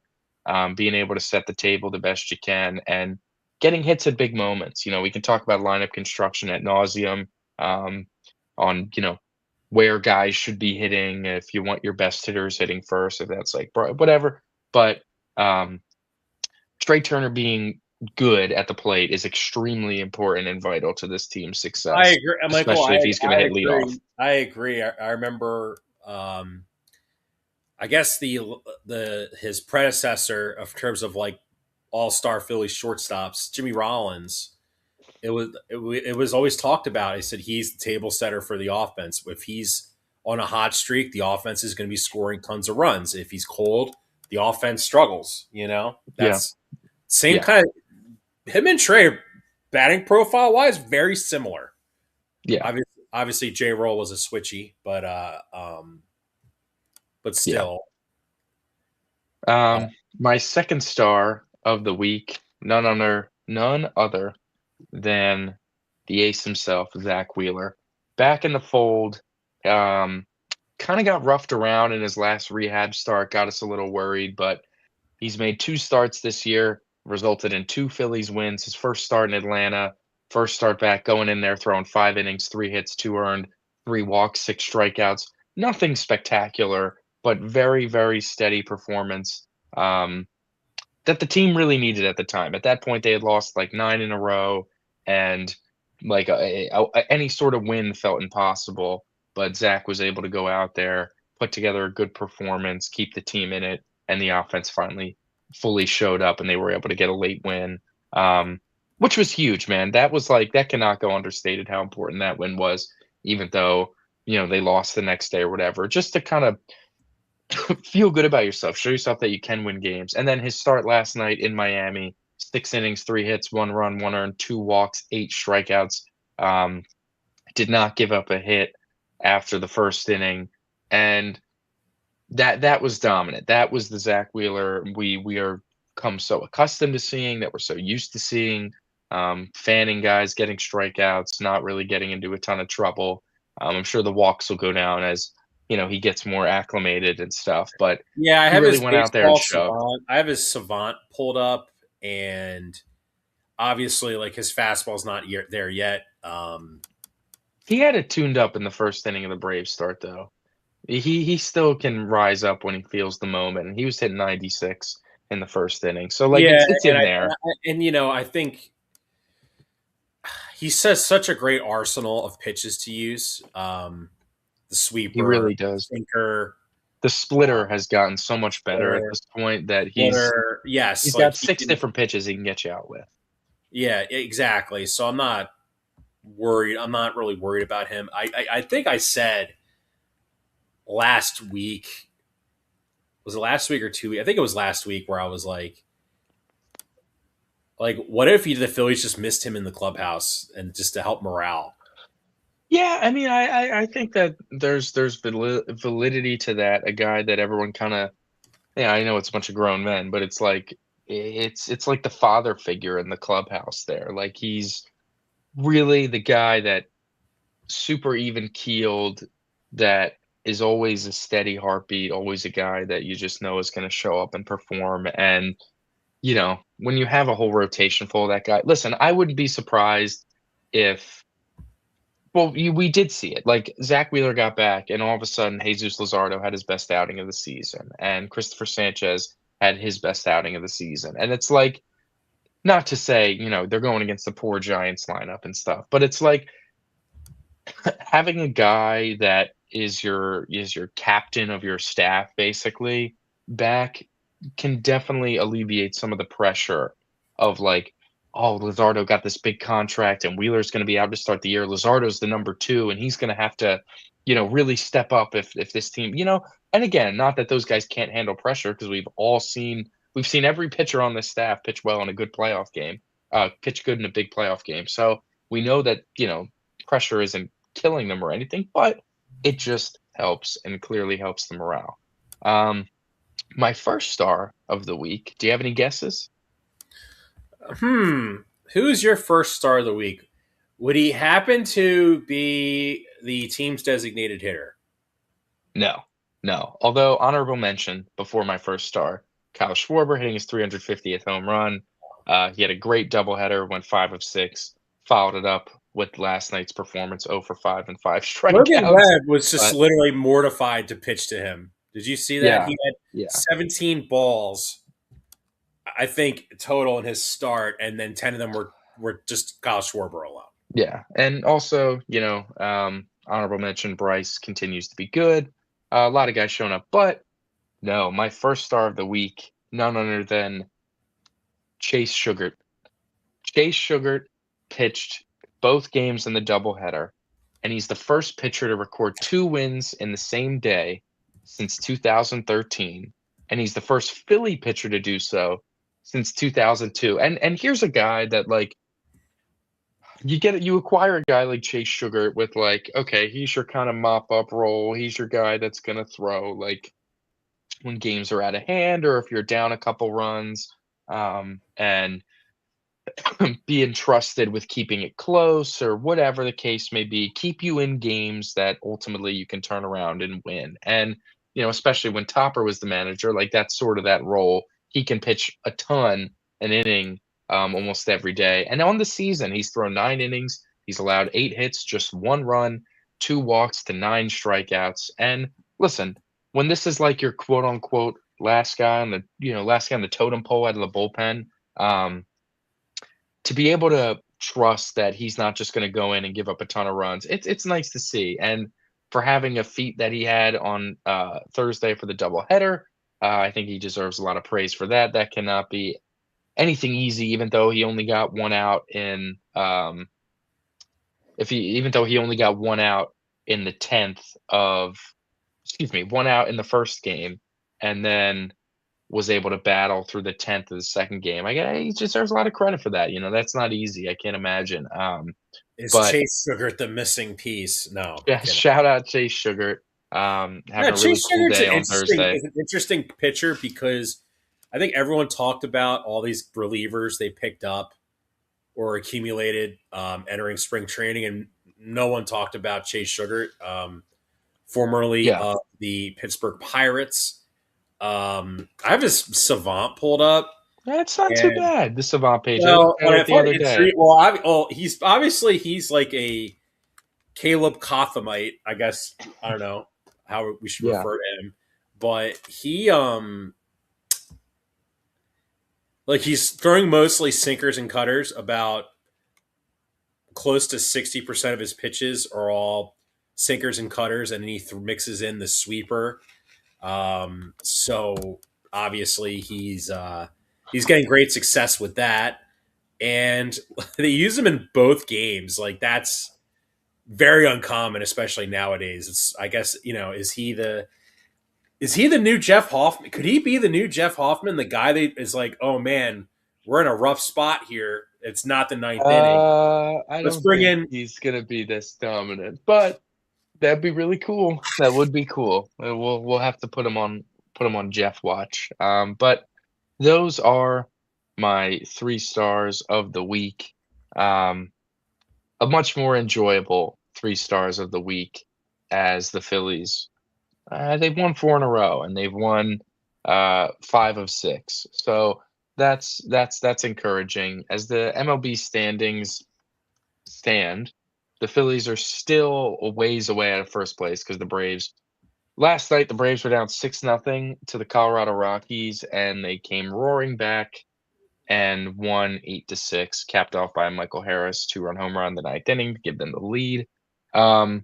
being able to set the table the best you can and getting hits at big moments. We can talk about lineup construction at nauseum on, where guys should be hitting, if you want your best hitters hitting first, if that's like whatever. But um, Trey Turner being good at the plate is extremely important and vital to this team's I success, agree, Michael. especially if he's going to I hit leadoff. agree. I agree. I remember. I guess the his predecessor of terms of like all-star Philly shortstops, Jimmy Rollins. It was always talked about. He said he's the table setter for the offense. If he's on a hot streak, the offense is going to be scoring tons of runs. If he's cold, the offense struggles. Yeah, That's same yeah, kind of him and Trey batting profile wise, very similar. yeah, Obviously, J. Roll was a switchy, but yeah. still, uh, My second star of the week, none other than the ace himself, Zach Wheeler, back in the fold. Um, Kind of got roughed around in his last rehab start, got us a little worried, but he's made 2 starts this year, resulted in 2 Phillies wins. His first start in Atlanta, first start back, going in there, throwing 5 innings, 3 hits, 2 earned, 3 walks, 6 strikeouts. Nothing spectacular, but very, very steady performance um, that the team really needed at the time. At that point, they had lost like 9 in a row, and like any sort of win felt impossible. But Zach was able to go out there, put together a good performance, keep the team in it, and the offense finally fully showed up, and they were able to get a late win, which was huge, man. That cannot go understated how important that win was, even though they lost the next day or whatever. Just to kind of feel good about yourself, show yourself that you can win games. And then his start last night in Miami, 6 innings, 3 hits, 1 run, 1 earned, 2 walks, 8 strikeouts. Um, did not give up a hit after the first inning, and that was dominant. That was the Zach Wheeler we are come so accustomed to seeing, that we're so used to seeing. Fanning guys getting strikeouts, not really getting into a ton of trouble. I'm sure the walks will go down as he gets more acclimated and stuff. But yeah, I he have really his went out there and baseball shoved. savant. I have his savant pulled up, and obviously, like his fastball's not there yet. He had it tuned up in the first inning of the Braves start, though. He still can rise up when he feels the moment, and he was hitting 96 in the first inning. So, like, Yeah, it's and in there. I think he says such a great arsenal of pitches to use. The He sweeper, really does. sinker, The splitter has gotten so much better at splitter, this point that splitter. he's Yes, like got he 6 can. different pitches he can get you out with. Yeah, exactly. So I'm not worried. I'm not really worried about him. I think I said last week, was it last week or 2 weeks? I think it was last week where I was like, what if the Phillies just missed him in the clubhouse and just to help morale? Yeah, I mean, I think that there's validity to that. A guy that everyone kinda, yeah, I know it's a bunch of grown men, but it's like it's like the father figure in the clubhouse there. Like, he's really the guy that super even keeled, that is always a steady heartbeat, always a guy that you just know is gonna show up and perform, and, when you have a whole rotation full of that guy, listen, I wouldn't be surprised if, well, we did see it. Like, Zach Wheeler got back, and all of a sudden, Jesus Luzardo had his best outing of the season, and Christopher Sanchez had his best outing of the season. And it's like, not to say, they're going against the poor Giants lineup and stuff, but it's like having a guy that is your captain of your staff basically back can definitely alleviate some of the pressure of, like, oh, Luzardo got this big contract and Wheeler's going to be out to start the year. Luzardo's the number 2 and he's going to have to, really step up if this team, and again, not that those guys can't handle pressure, because we've seen every pitcher on this staff pitch well in a good playoff game, pitch good in a big playoff game. So we know that, pressure isn't killing them or anything, but it just helps and clearly helps the morale. Um, my first star of the week. Do you have any guesses? Hmm. Who's your first star of the week? Would he happen to be the team's designated hitter? No, no. Although honorable mention before my first star, Kyle Schwarber hitting his 350th home run. He had a great doubleheader, went 5 of 6, followed it up with last night's performance, 0 for 5 and 5 Logan strikeouts. Webb was just But literally mortified to pitch to him. Did you see that? yeah, He had yeah. 17 balls, I think, total in his start, and then 10 of them were just Kyle Schwarber alone. Yeah, and also, honorable mention, Bryce continues to be good. A lot of guys showing up, but no, my first star of the week, none other than Chase Sugart. Chase Sugart pitched both games in the doubleheader, and he's the first pitcher to record 2 wins in the same day since 2013, and he's the first Philly pitcher to do so since 2002. And here's a guy that, like, you acquire a guy like Chase Sugar with, like, okay, he's your kind of mop up role. He's your guy that's gonna throw, like, when games are out of hand or if you're down a couple runs, and be entrusted with keeping it close or whatever the case may be, keep you in games that ultimately you can turn around and win. And, especially when Topper was the manager, like, that's sort of that role. He can pitch a ton an inning, almost every day. And on the season, he's thrown 9 innings. He's allowed 8 hits, just 1 run, 2 walks to 9 strikeouts. And listen, when this is like your quote unquote last guy on the totem pole out of the bullpen, to be able to trust that he's not just going to go in and give up a ton of runs, it's nice to see. And for having a feat that he had on Thursday for the doubleheader, I think he deserves a lot of praise for that. That cannot be anything easy, even though he only got one out in if he even though he only got one out in the 10th of excuse me, one out in the first game, and then was able to battle through the 10th of the second game. He deserves a lot of credit for that. That's not easy. I can't imagine. Is But Chase Sugar the missing piece? No, I'm yeah, kidding. shout out Chase Sugar, Yeah, having a really Chase cool Sugar's day on Thursday. an interesting pitcher because I think everyone talked about all these relievers they picked up or accumulated entering spring training, and no one talked about Chase Sugar, formerly Yeah, of the Pittsburgh Pirates. I have his Savant pulled up, that's not too and bad. The Savant page. I well, looked at what I it the find other day. intriguing, well, he's obviously he's like a Caleb Cothamite, I guess. I don't know how we should Yeah. refer to him, but he's throwing mostly sinkers and cutters. About close to 60% of his pitches are all sinkers and cutters, and then he mixes in the sweeper. So obviously he's getting great success with that, and they use him in both games. Like that's very uncommon, especially nowadays. It's I guess is he the new Jeff Hoffman? Could he be the new Jeff Hoffman, the guy that is like, oh man, we're in a rough spot here. It's not the ninth inning. I Let's don't bring think in. he's gonna be this dominant, but that'd be really cool. That would be cool. We'll have to put him on Jeff watch. But those are my 3 stars of the week. Um, a much more enjoyable 3 stars of the week as the Phillies. They've won 4 in a row, and they've won 5 of 6. So that's encouraging. As the MLB standings stand, the Phillies are still a ways away out of first place because the Braves last night the Braves were down 6-0 to the Colorado Rockies, and they came roaring back and won 8-6, capped off by a Michael Harris 2-run home run in the ninth inning to give them the lead. Um,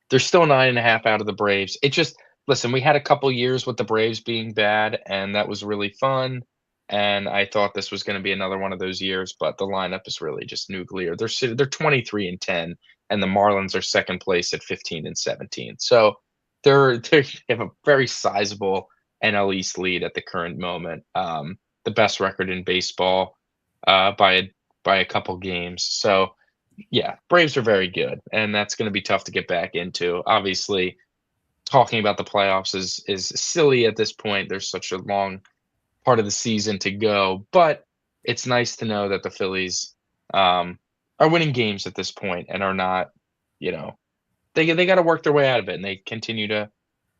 they're still 9.5 out of the Braves. It just listen, we had a couple years with the Braves being bad, and that was really fun. And I thought this was going to be another one of those years, but the lineup is really just nuclear. They're 23-10, and the Marlins are second place at 15-17. So they have a very sizable NL East lead at the current moment. The best record in baseball by a couple games. So yeah, Braves are very good, and that's going to be tough to get back into. Obviously, talking about the playoffs is silly at this point. There's such a long part of the season to go, but it's nice to know that the Phillies are winning games at this point and are not, you know, they got to work their way out of it, and they continue to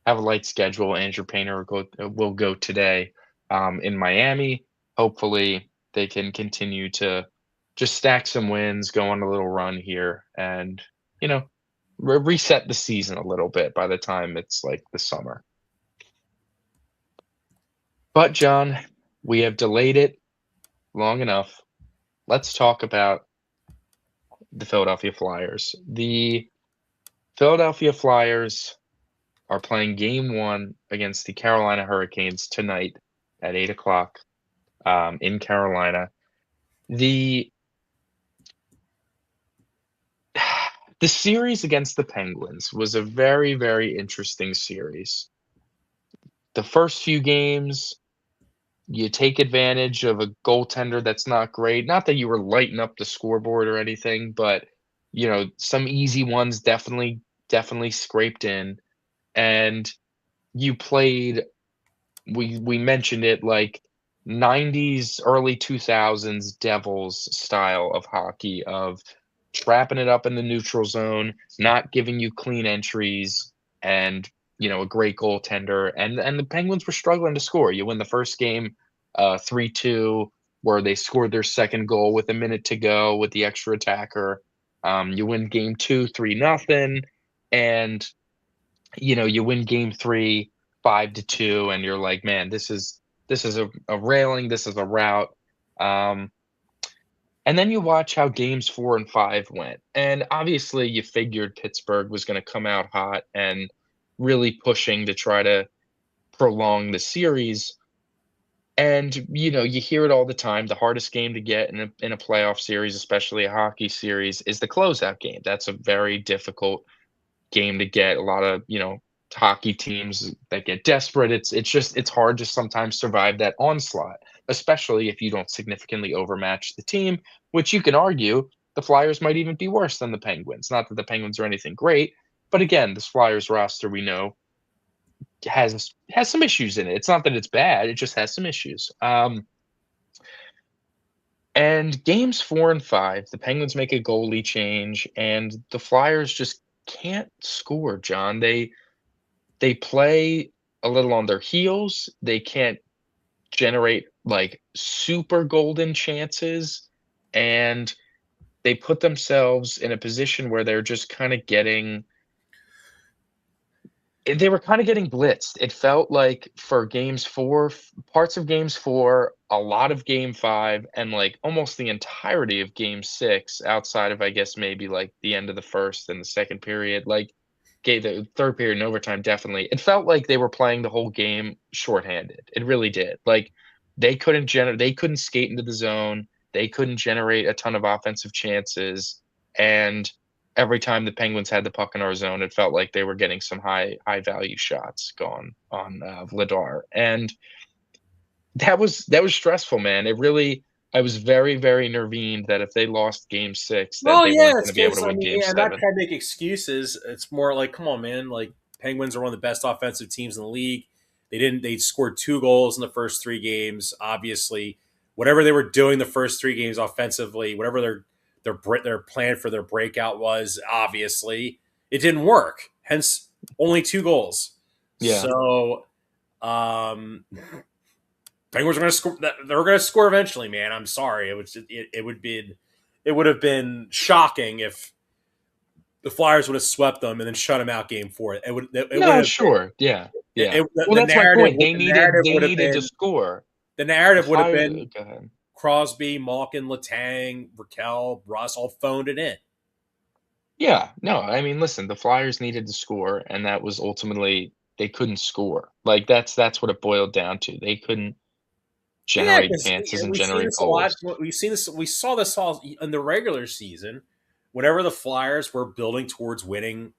have a light schedule. Andrew Painter will go today in Miami. Hopefully, they can continue to just stack some wins, go on a little run here, and you know reset the season a little bit by the time it's like the summer. But John, we have delayed it long enough. Let's talk about the Philadelphia Flyers. The Philadelphia Flyers are playing Game One against the Carolina Hurricanes tonight at 8 o'clock in Carolina. The the series against the Penguins was a very, very interesting series. The first few games, you take advantage of a goaltender that's not great. Not that you were lighting up the scoreboard or anything, but some easy ones definitely scraped in. And you played we mentioned it like 90s, early 2000s Devils style of hockey of trapping it up in the neutral zone, not giving you clean entries, and a great goaltender. And the Penguins were struggling to score. You win the first game 3-2, where they scored their second goal with a minute to go with the extra attacker. You win game 2 3-0, and you win game 3 5-2, and you're like, man, this is a railing, this is a rout. Um, and then you watch how games 4 and 5 went. And obviously you figured Pittsburgh was going to come out hot and really pushing to try to prolong the series. And you hear it all the time. The hardest game to get in a playoff series, especially a hockey series, is the closeout game. That's a very difficult game to get. A lot of hockey teams that get desperate. It's hard to sometimes survive that onslaught, especially if you don't significantly overmatch the team, which you can argue the Flyers might even be worse than the Penguins. Not that the Penguins are anything great, but again, this Flyers roster we know has some issues in it. It's not that it's bad; it just has some issues. And games 4 and 5, the Penguins make a goalie change, and the Flyers just can't score. John, they play a little on their heels. They can't generate like super golden chances, and they put themselves in a position where they're just kind of getting they were kinda getting blitzed. It felt like for games 4 parts of games 4, a lot of game 5, and, like, almost the entirety of game 6 outside of, I guess, maybe, like, the end of the 1st and the 2nd period, like, the 3rd period and overtime, definitely. It felt like they were playing the whole game shorthanded. It really did. Like, they couldn't skate into the zone, they couldn't generate a ton of offensive chances, and every time the Penguins had the puck in our zone, it felt like they were getting some high value shots gone on Vladar, and that was stressful, man. It really I was very very nervine that if they lost Game 6, that Well, they yeah, weren't going it's to be able because to I win mean, Game yeah, I'm not 7. trying to make excuses. It's more like, come on, man. Like Penguins are one of the best offensive teams in the league. They scored 2 goals in the first 3 games. Obviously, whatever they were doing the first 3 games offensively, whatever their plan for their breakout was, obviously it didn't work. Hence, only 2 goals. Yeah, So, um, Penguins are going to score. They're going to score eventually, man. I'm sorry. It would have been shocking if the Flyers would have swept them and then shut them out game 4. It would no, have sure, yeah, yeah. Well, the that's my narrative point. They needed would have to been score. the The narrative would have Flyers. been Go ahead. Crosby, Malkin, Letang, Raquel, Russ all phoned it in. Yeah, no, I mean, listen, the Flyers needed to score, and that was ultimately they couldn't score. Like that's what it boiled down to. They couldn't Yeah, generate because chances and we've seen generate this a lot. goals. We've seen this. We saw this all in the regular season. Whenever the Flyers were building towards winning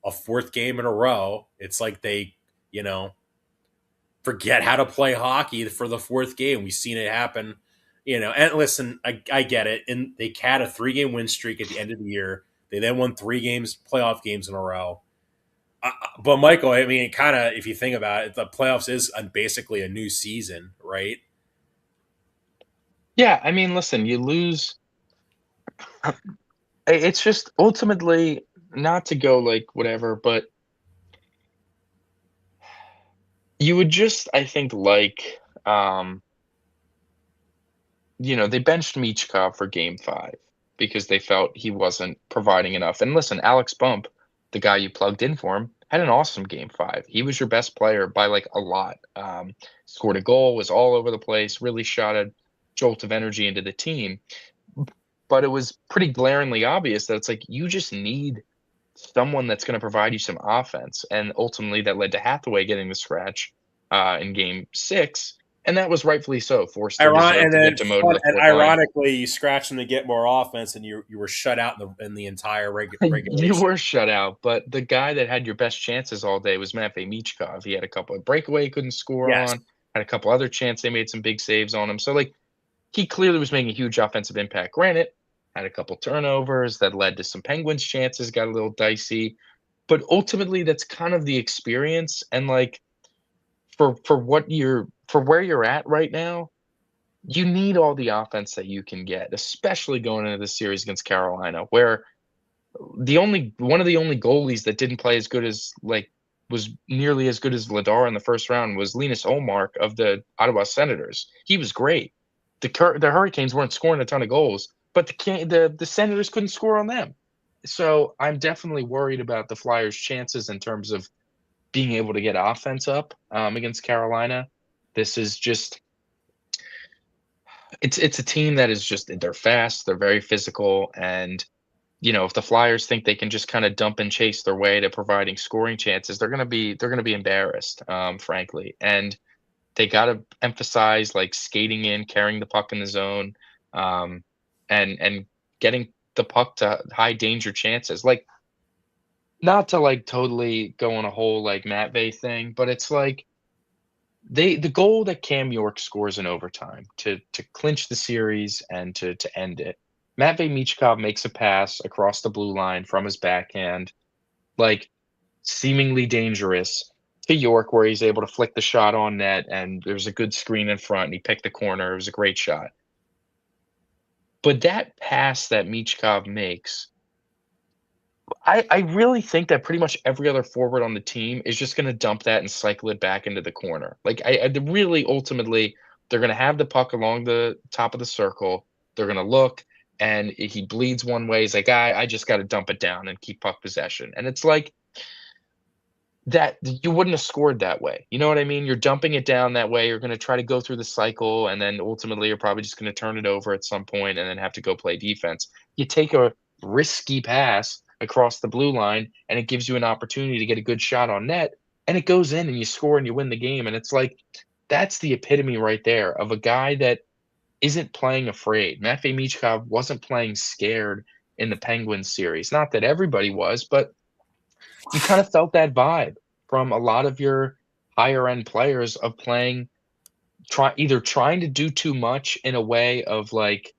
a fourth game in a row, it's like they, you know, forget how to play hockey for the fourth game. We've seen it happen, And listen, I get it. And they had a 3 game win streak at the end of the year. They then won 3 playoff games in a row. But Michael, I mean, kind of, if you think about it, the playoffs is basically a new season, right? Yeah, I mean, listen, you lose. It's just ultimately not to go like whatever, but you would just, I think, like, they benched Michkov for Game 5 because they felt he wasn't providing enough. And listen, Alex Bump, the guy you plugged in for him, had an awesome Game 5. He was your best player by like a lot. Scored a goal, was all over the place, really shot a jolt of energy into the team. But it was pretty glaringly obvious that it's like you just need someone that's going to provide you some offense. And ultimately, that led to Hathaway getting the scratch in Game 6. And that was rightfully so. Forster deserved to get demoted to the fourth line. Ironically, you scratch them to get more offense, and you were shut out in the entire You regulation. were shut out, but the guy that had your best chances all day was Matvei Michkov. He had a couple of breakaway he couldn't score Yes, on, had a couple other chances they made some big saves on him. So like he clearly was making a huge offensive impact. Granted, had a couple turnovers that led to some Penguins chances, got a little dicey. But ultimately that's kind of the experience. And like for where you're at right now, you need all the offense that you can get, especially going into the series against Carolina, where the only one of the only goalies that didn't play as good as like was nearly as good as Vladar in the first round was Linus Olmark of the Ottawa Senators. He was great. The Hurricanes weren't scoring a ton of goals, but the Senators couldn't score on them. So I'm definitely worried about the Flyers' chances in terms of being able to get offense up against Carolina. This is just it's a team that is just they're fast, they're very physical, and if the Flyers think they can just kind of dump and chase their way to providing scoring chances, they're gonna be embarrassed, frankly. And they gotta emphasize like skating in, carrying the puck in the zone, um, and getting the puck to high danger chances. Like not to like totally go on a whole like Matvey thing, but it's like the goal that Cam York scores in overtime to clinch the series and to end it. Matvey Michkov makes a pass across the blue line from his backhand, like seemingly dangerous to York, where he's able to flick the shot on net, and there's a good screen in front, and he picked the corner. It was a great shot. But that pass that Michkov makes, I really think that pretty much every other forward on the team is just going to dump that and cycle it back into the corner. Like I really ultimately they're going to have the puck along the top of the circle. They're going to look. and he bleeds one way. He's like, I just got to dump it down and keep puck possession. And it's like that you wouldn't have scored that way. You know what I mean? You're dumping it down that way. You're going to try to go through the cycle, and then ultimately you're probably just going to turn it over at some point and then have to go play defense. You take a risky pass across the blue line, and it gives you an opportunity to get a good shot on net, and it goes in, and you score and you win the game. And it's like that's the epitome right there of a guy that isn't playing afraid. Matvei Michkov wasn't playing scared in the Penguins series. Not that everybody was, but you kind of felt that vibe from a lot of your higher end players of playing either trying to do too much in a way of like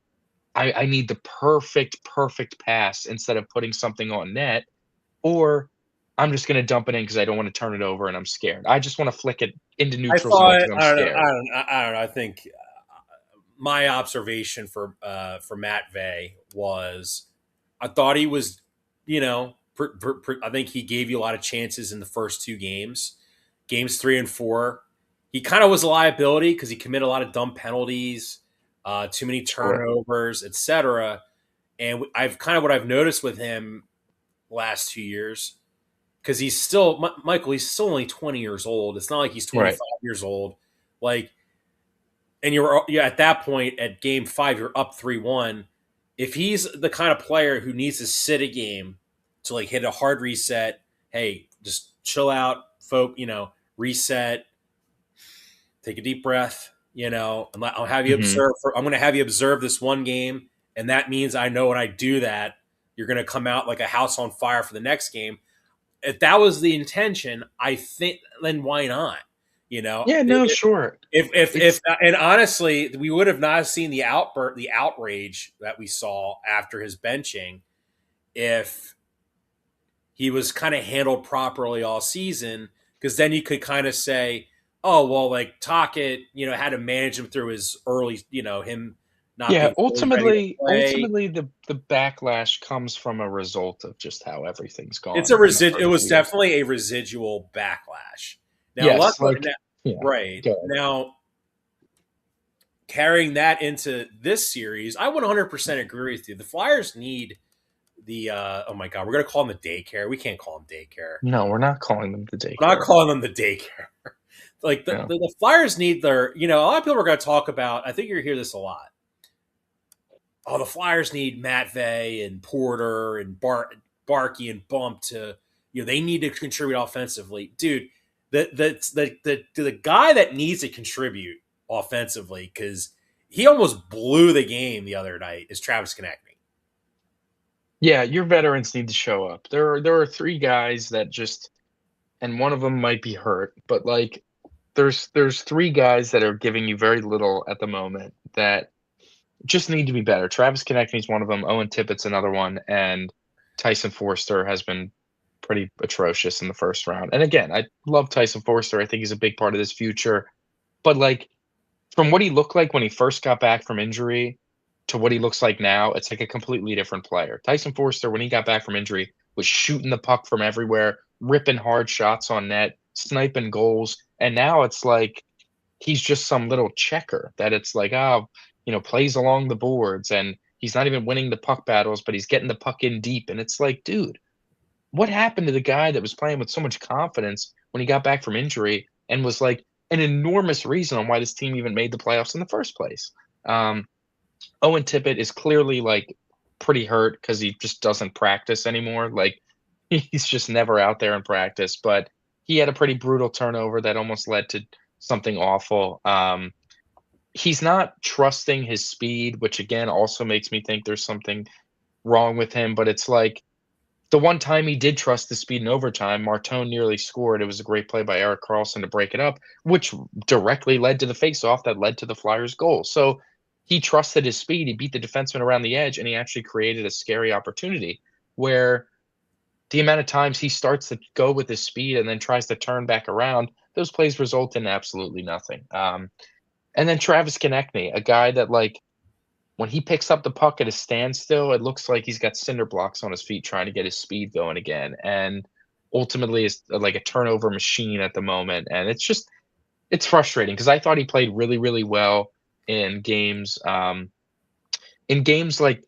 I need the perfect pass instead of putting something on net, or I'm just gonna dump it in because I don't want to turn it over and I'm scared. I just want to flick it into I neutral zone thought because I'm scared. I don't know. I think my observation for Matt Vey was I thought he was, I think he gave you a lot of chances in the first two games, games 3 and 4. He kind of was a liability because he committed a lot of dumb penalties, too many Sure. turnovers, etc. And I've kind of what I've noticed with him last 2 years because he's still Michael. He's still only 20 years old. It's not like he's Right. 25 years old. Like, and you're at that point at game 5, you're up 3-1. If he's the kind of player who needs to sit a game to like hit a hard reset, hey, just chill out, folk, reset, take a deep breath, I'll have you Hmm. observe. I'm going to have you observe this one game, and that means I know when I do that, you're going to come out like a house on fire for the next game. If that was the intention, I think then why not? You know, Yeah. No. Sure. if It's and honestly, we would have not seen the outrage that we saw after his benching if he was kind of handled properly all season. Because then you could kind of say, oh well, like Tocchet, had to manage him through his early, him not Yeah, being fully ready to play. ultimately the backlash comes from a result of just how everything's It's gone a in the it first was year. definitely a residual backlash. Now, Yes, luckily, like yeah, right go ahead. now, carrying that into this series, I would 100% agree with you. The Flyers need the oh my god, we're gonna call them the daycare. We can't call them daycare. No, we're not calling them the We're not daycare. calling them the daycare. Like No. the Flyers need their, a lot of people are going to talk about. I think you're hear this a lot. Oh, the Flyers need Matt Vey and Porter and Barkey and Bump to, they need to contribute offensively, dude. The guy that needs to contribute offensively because he almost blew the game the other night is Travis Konechny. Yeah, your veterans need to show up. There are 3 guys that just and one of them might be hurt, but, like, there's 3 guys that are giving you very little at the moment that just need to be better. Travis Konechny's one of them, Owen Tippett's another one, and Tyson Forster has been pretty atrocious in the first round. And again, I love Tyson Forster. I think he's a big part of this future. But like from what he looked like when he first got back from injury to what he looks like now, it's like a completely different player. Tyson Forster, when he got back from injury, was shooting the puck from everywhere, ripping hard shots on net, sniping goals. And now it's like he's just some little checker that it's like, oh, plays along the boards and he's not even winning the puck battles, but he's getting the puck in deep. And it's like, dude, what happened to the guy that was playing with so much confidence when he got back from injury and was like an enormous reason on why this team even made the playoffs in the first place? Um, Owen Tippett is clearly like pretty hurt because he just doesn't practice anymore. Like he's just never out there in practice, but he had a pretty brutal turnover that almost led to something awful. He's not trusting his speed, which again also makes me think there's something wrong with him. But it's like the one time he did trust the speed in overtime, Martone nearly scored. It was a great play by Eric Carlson to break it up, which directly led to the faceoff that led to the Flyers' goal. So he trusted his speed. He beat the defenseman around the edge, and he actually created a scary opportunity where the amount of times he starts to go with his speed and then tries to turn back around, those plays result in absolutely nothing. And then Travis Konechny, a guy that like when he picks up the puck at a standstill, it looks like he's got cinder blocks on his feet trying to get his speed going again. And ultimately, is like a turnover machine at the moment. And it's frustrating because I thought he played really, really well in games. In games like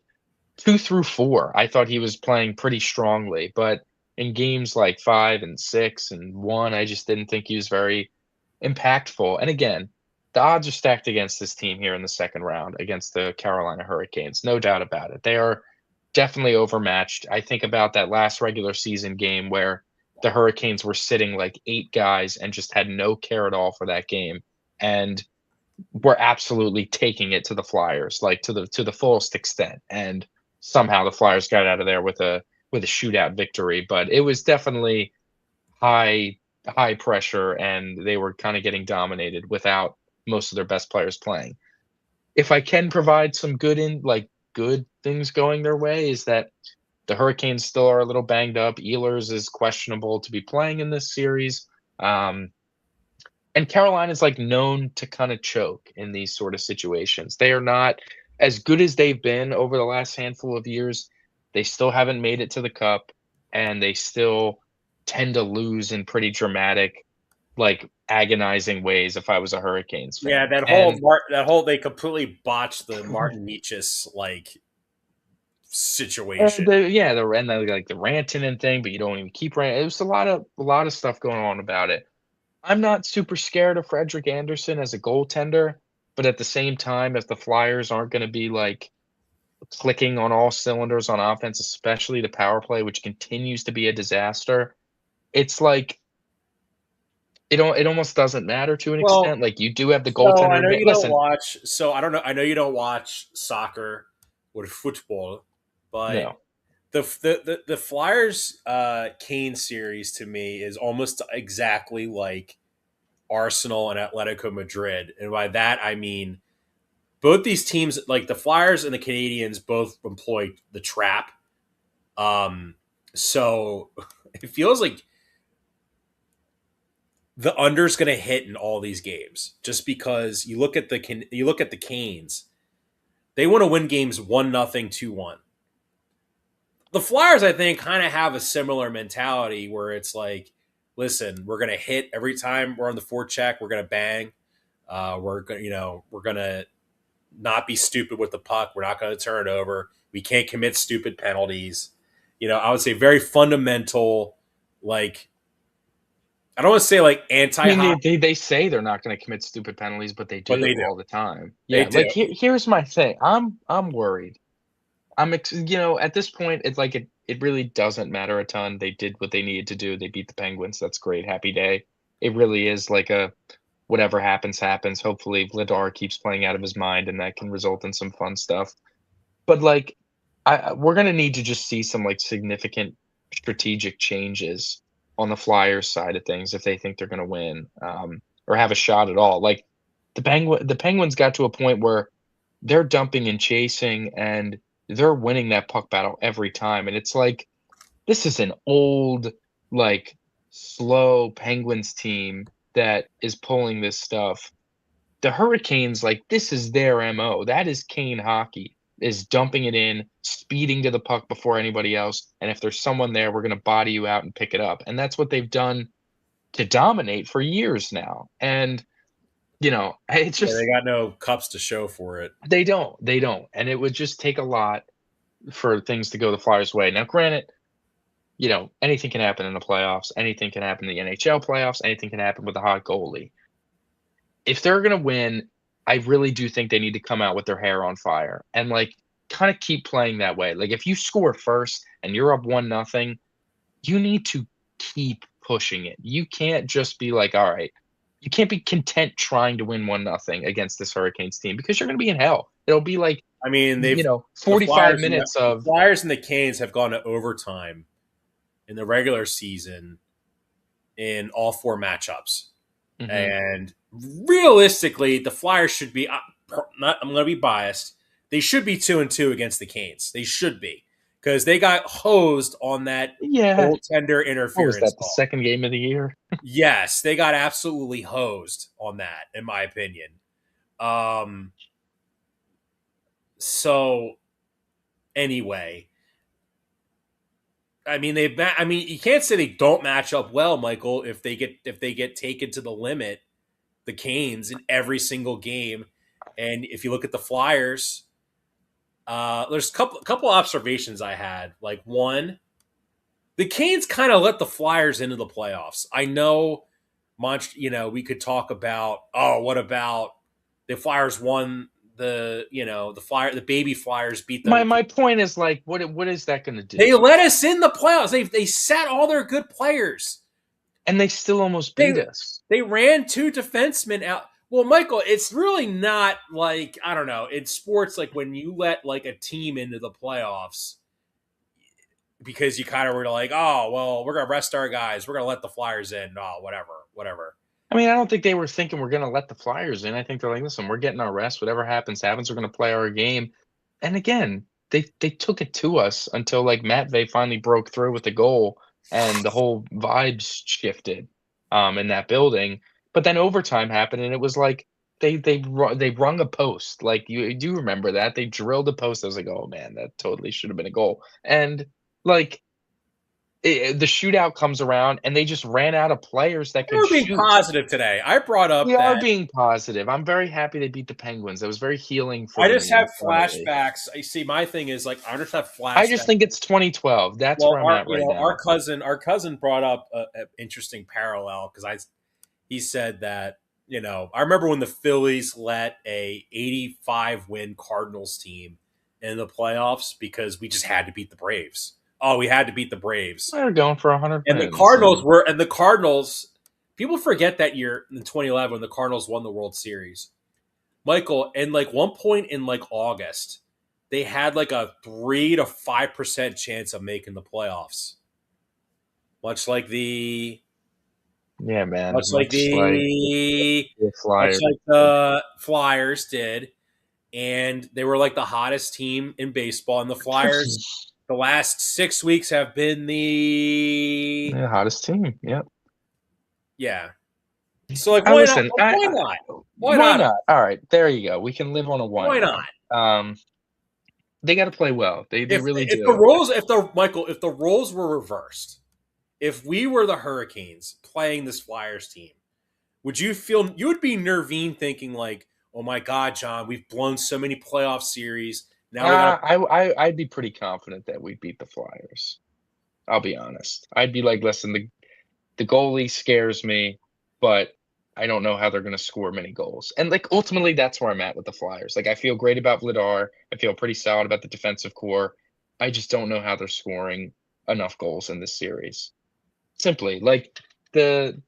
2 through 4, I thought he was playing pretty strongly, but in games like 5 and 6 and 1, I just didn't think he was very impactful. And again, the odds are stacked against this team here in the second round against the Carolina Hurricanes, no doubt about it. They are definitely overmatched. I think about that last regular season game where the Hurricanes were sitting like 8 guys and just had no care at all for that game, and were absolutely taking it to the Flyers, like, to the fullest extent, and somehow the Flyers got out of there with a shootout victory, but it was definitely high high pressure, and they were kinda getting dominated without most of their best players playing. If I can provide some good things going their way is that the Hurricanes still are a little banged up. Ehlers is questionable to be playing in this series. Um, and Carolina's like known to kind of choke in these sort of situations. They are not as good as they've been over the last handful of years. They still haven't made it to the cup, and they still tend to lose in pretty dramatic, like agonizing ways if I was a Hurricanes Yeah, fan. And that whole they completely botched the Martin Nietzsche's like situation. the Rantanen thing, but you don't even keep Rant. It was a lot of stuff going on about it. I'm not super scared of Frederick Anderson as a goaltender, but at the same time, if the Flyers aren't going to be like clicking on all cylinders on offense, especially the power play, which continues to be a disaster, it's like it almost doesn't matter to an Well, extent. Like you do have the so I goaltender know advantage. you don't Listen, watch. So I don't know. I know you don't watch soccer or football, but no, the Flyers Kane series to me is almost exactly like Arsenal and Atletico Madrid, and by that I mean both these teams, like the Flyers and the Canadians, both employ the trap. Um, so it feels like the under's going to hit in all these games, just because you look at the Canes, they want to win games 1-0, 2-1. The Flyers, I think, kind of have a similar mentality where it's like, listen, we're going to hit every time we're on the forecheck, we're going to bang. We're going to not be stupid with the puck. We're not going to turn it over. We can't commit stupid penalties. I would say very fundamental, like, I don't want to say like I mean anti-hockey, they say they're not going to commit stupid penalties, but they but they do do. all the time. They Yeah, do. like here's my thing. I'm worried. At this point, it's like it really doesn't matter a ton. They did what they needed to do. They beat the Penguins. That's great. Happy day. It really is like a whatever happens, happens. Hopefully, Vladar keeps playing out of his mind, and that can result in some fun stuff. But like, we're gonna need to just see some like significant strategic changes on the Flyers side of things if they think they're gonna win, or have a shot at all. Like the Penguins got to a point where they're dumping and chasing, and they're winning that puck battle every time. And it's like this is an old, like slow Penguins team that is pulling this stuff. The Hurricanes, like, this is their MO. That is Kane hockey, is dumping it in, speeding to the puck before anybody else, and if there's someone there, we're gonna body you out and pick it up, and that's what they've done to dominate for years now, and, it's Yeah, they just got no cups to show for it. they don't, and it would just take a lot for things to go the Flyers' way. Now, granted, anything can happen in the playoffs, anything can happen in the NHL playoffs, anything can happen with a hot goalie. If they're gonna win, I really do think they need to come out with their hair on fire and, like, kinda keep playing that way. Like, if you score first and you're up 1-0, you need to keep pushing it. You can't just be like, "Alright." You can't be content trying to win 1-0 against this Hurricanes team because you're gonna be in hell. It'll be like, I mean, the 45 minutes The of Flyers and the Canes have gone to overtime in the regular season in all four matchups. mhm. And realistically, the Flyers should be I'm going to be biased. They should be 2-2 against the Canes. They should be, because they got hosed on that Yeah. goaltender What was interference that, the call. second game of the year? Yes, they got absolutely hosed on that, in my opinion. Um, so anyway, I mean I mean, you can't say they don't match up well, Michael, if they get taken to the limit, the Canes, in every single game. And if you look at the Flyers, There's a couple observations I had. Like one, the Canes kind of let the Flyers into the playoffs. I know, we could talk about, oh, what about the Flyers won the baby Flyers beat My the. my point is like, what is that going to They do? let us in the playoffs. They sat all their good players. And they still almost They beat us. they ran two defensemen out. Well, Michael, it's really not like, I don't know, in sports, like when you let like a team into the playoffs because you kind of were like, oh, well, we're gonna rest our guys, we're gonna let the Flyers in. Oh, whatever. I mean, I don't think they were thinking we're going to let the Flyers in. I think they're like, listen, we're getting our rest. Whatever happens, happens. We're going to play our game. And again, they took it to us until like Matvey finally broke through with the goal, and the whole vibes shifted in that building. But then overtime happened, and it was like they rung a post. Like you do remember that they drilled a post. I was like, oh man, that totally should have been a goal. And like the shootout comes around, and they just ran out of players that We could were being shoot. positive today. I brought We up are that being positive. I'm very happy they beat the Penguins. That was very healing for I just me have internally. flashbacks. I see. My thing is like I just have I just flashbacks. think it's 2012. That's Well, where I'm at right our now. cousin brought up an interesting parallel because he said that I remember when the Phillies let a 85 win Cardinals team in the playoffs because we just had to beat the Braves. Oh, we had to beat the Braves, They're going for 100 and the wins, Cardinals and were and the Cardinals. People forget that year in 2011 when the Cardinals won the World Series. Michael, and like one point in like August, they had like a 3 to 5% chance of making the playoffs, much like the yeah, man, much like much like the the much Flyers. like the Flyers did, and they were like the hottest team in baseball. And the Flyers, the last 6 weeks have been the Yeah, hottest team. Yeah. yeah. So like, I why not? listen. Why not? Why Why not? not? All right, there you go. We can live on a why Why not? not. They got to play well. They really If the do. roles, if the Michael, if the roles were reversed, if we were the Hurricanes playing this Flyers team, would you feel you would be Nervine thinking like, oh my God, John, we've blown so many playoff series. Now we got to. I'd be pretty confident that we beat the Flyers. I'll be honest. I'd be like, listen, the goalie scares me, but I don't know how they're going to score many goals. And like ultimately, that's where I'm at with the Flyers. Like I feel great about Vladar. I feel pretty solid about the defensive core. I just don't know how they're scoring enough goals in this series. Simply, like the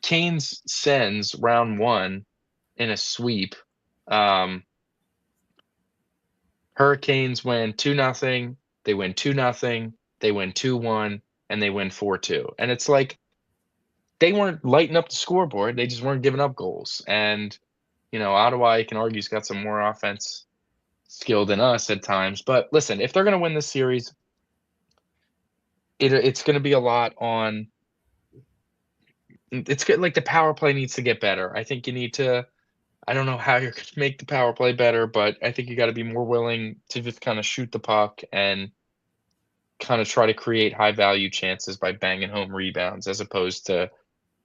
Canes sends round one in a sweep. Um, Hurricanes win 2-0. They win 2-0. They win 2-1, and they win 4-2. And it's like they weren't lighting up the scoreboard. They just weren't giving up goals. And, Ottawa, you can argue, has got some more offense skill than us at times. But listen, if they're going to win this series, it's going to be a lot on. It's good. Like the power play needs to get better. I think you need to. I don't know how you're going to make the power play better, but I think you got to be more willing to just kind of shoot the puck and kind of try to create high value chances by banging home rebounds as opposed to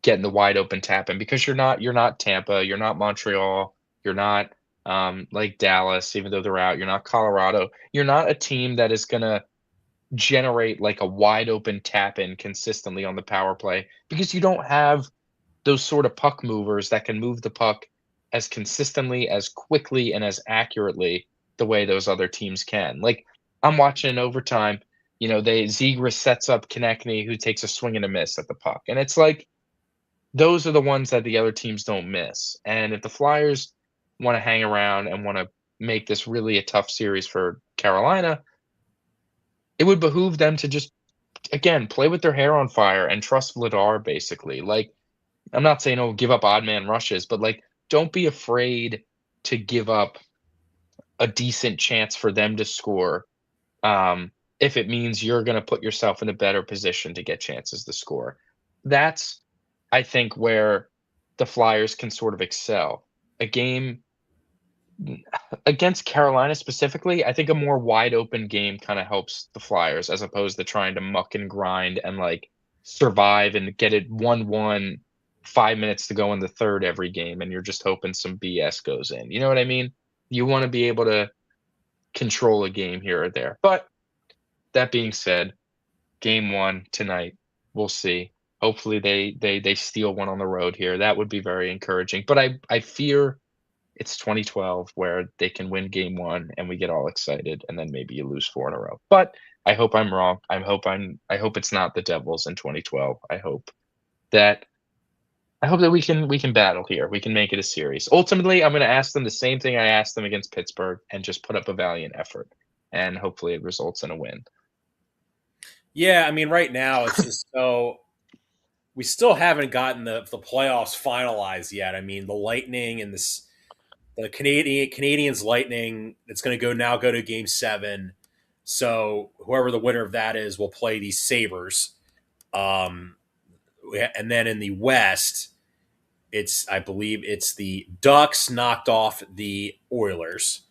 getting the wide open tap in, because you're not Tampa, you're not Montreal, you're not like Dallas, even though they're out, you're not Colorado, you're not a team that is gonna generate like a wide open tap in consistently on the power play, because you don't have those sort of puck movers that can move the puck as consistently, as quickly, and as accurately the way those other teams can. Like I'm watching in overtime, they Zegras sets up Konechny, who takes a swing and a miss at the puck, and it's like those are the ones that the other teams don't miss. And if the Flyers want to hang around and want to make this really a tough series for Carolina, it would behoove them to just again play with their hair on fire and trust Vladar basically. Like I'm not saying oh give up odd man rushes, but like don't be afraid to give up a decent chance for them to score. If it means you're going to put yourself in a better position to get chances to score. That's, I think, where the Flyers can sort of excel. A game against Carolina specifically, I think a more wide open game kind of helps the Flyers as opposed to trying to muck and grind and like survive and get it 1-1 5 minutes to go in the third every game, and you're just hoping some BS goes in. You know what I mean? You want to be able to control a game here or there. But that being said, game one tonight, we'll see. Hopefully they steal one on the road here. That would be very encouraging. But I fear it's 2012 where they can win game one and we get all excited and then maybe you lose four in a row. But I hope I'm wrong. I hope it's not the Devils in 2012. That I hope that we can battle here. We can make it a series. Ultimately, I'm going to ask them the same thing I asked them against Pittsburgh and just put up a valiant effort. And hopefully it results in a win. Yeah, I mean, right now it's just so we still haven't gotten the playoffs finalized yet. I mean, the Lightning and the Canadians Lightning. It's going to go to Game 7. So whoever the winner of that is will play these Sabres. Um, and then in the West, I believe it's the Ducks knocked off the Oilers.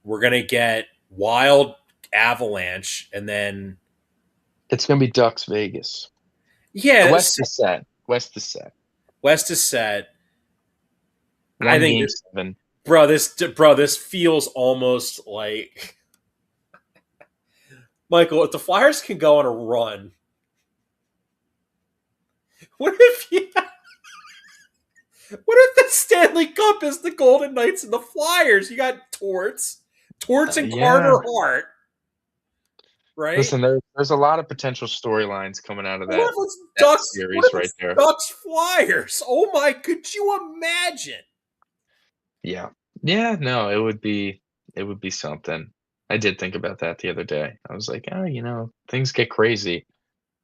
We're gonna get Wild Avalanche, and then It's going to be Ducks Vegas. The yeah, West is set. West is set. West is set. I One think, game seven. bro, this feels almost like Michael. If the Flyers can go on a run, what if you? What if the Stanley Cup is the Golden Knights and the Flyers? You got Torts and Yeah. Carter Hart, right? Listen, there's a lot of potential storylines coming out of What that if it's that Ducks? What series if right it's there. Ducks Flyers? Oh my! Could you imagine? Yeah. Yeah, no, it would be something. I did think about that the other day. I was like, "Oh, things get crazy.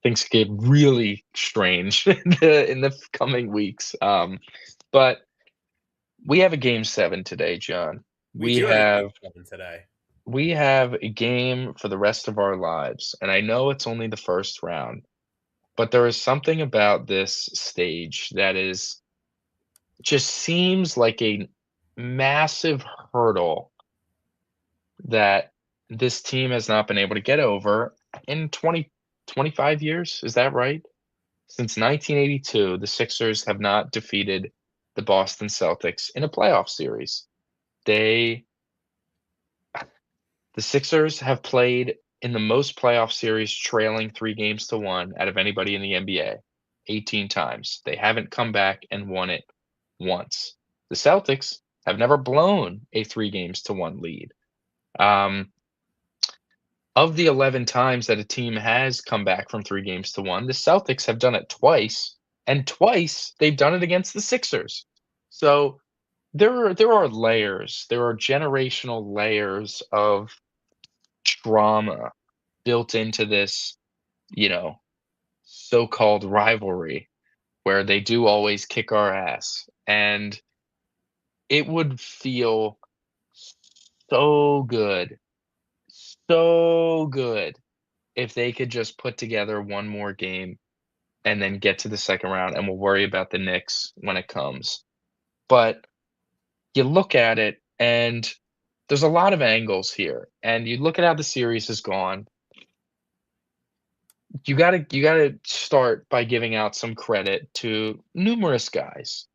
Things get really strange in the coming weeks." But we have a game 7 today, John. We We do have a game have coming today. we have a game for the rest of our lives, and I know it's only the first round, but there is something about this stage that is just seems like a massive hurdle that this team has not been able to get over in 25 years. Is that right? Since 1982, the Sixers have not defeated the Boston Celtics in a playoff series. They The Sixers have played in the most playoff series trailing 3 games to 1 out of anybody in the NBA, 18 times. They haven't come back and won it once. The Celtics have never blown a 3 games to 1 lead. Um, of the 11 times that a team has come back from 3 games to 1, the Celtics have done it twice, and twice they've done it against the Sixers. So there are layers, there are generational layers of trauma built into this, you know, so-called rivalry where they do always kick our ass. And it would feel so good, so good if they could just put together one more game and then get to the second round and we'll worry about the Knicks when it comes. But you look at it and there's a lot of angles here. And you look at how the series has gone. You gotta start by giving out some credit to numerous guys.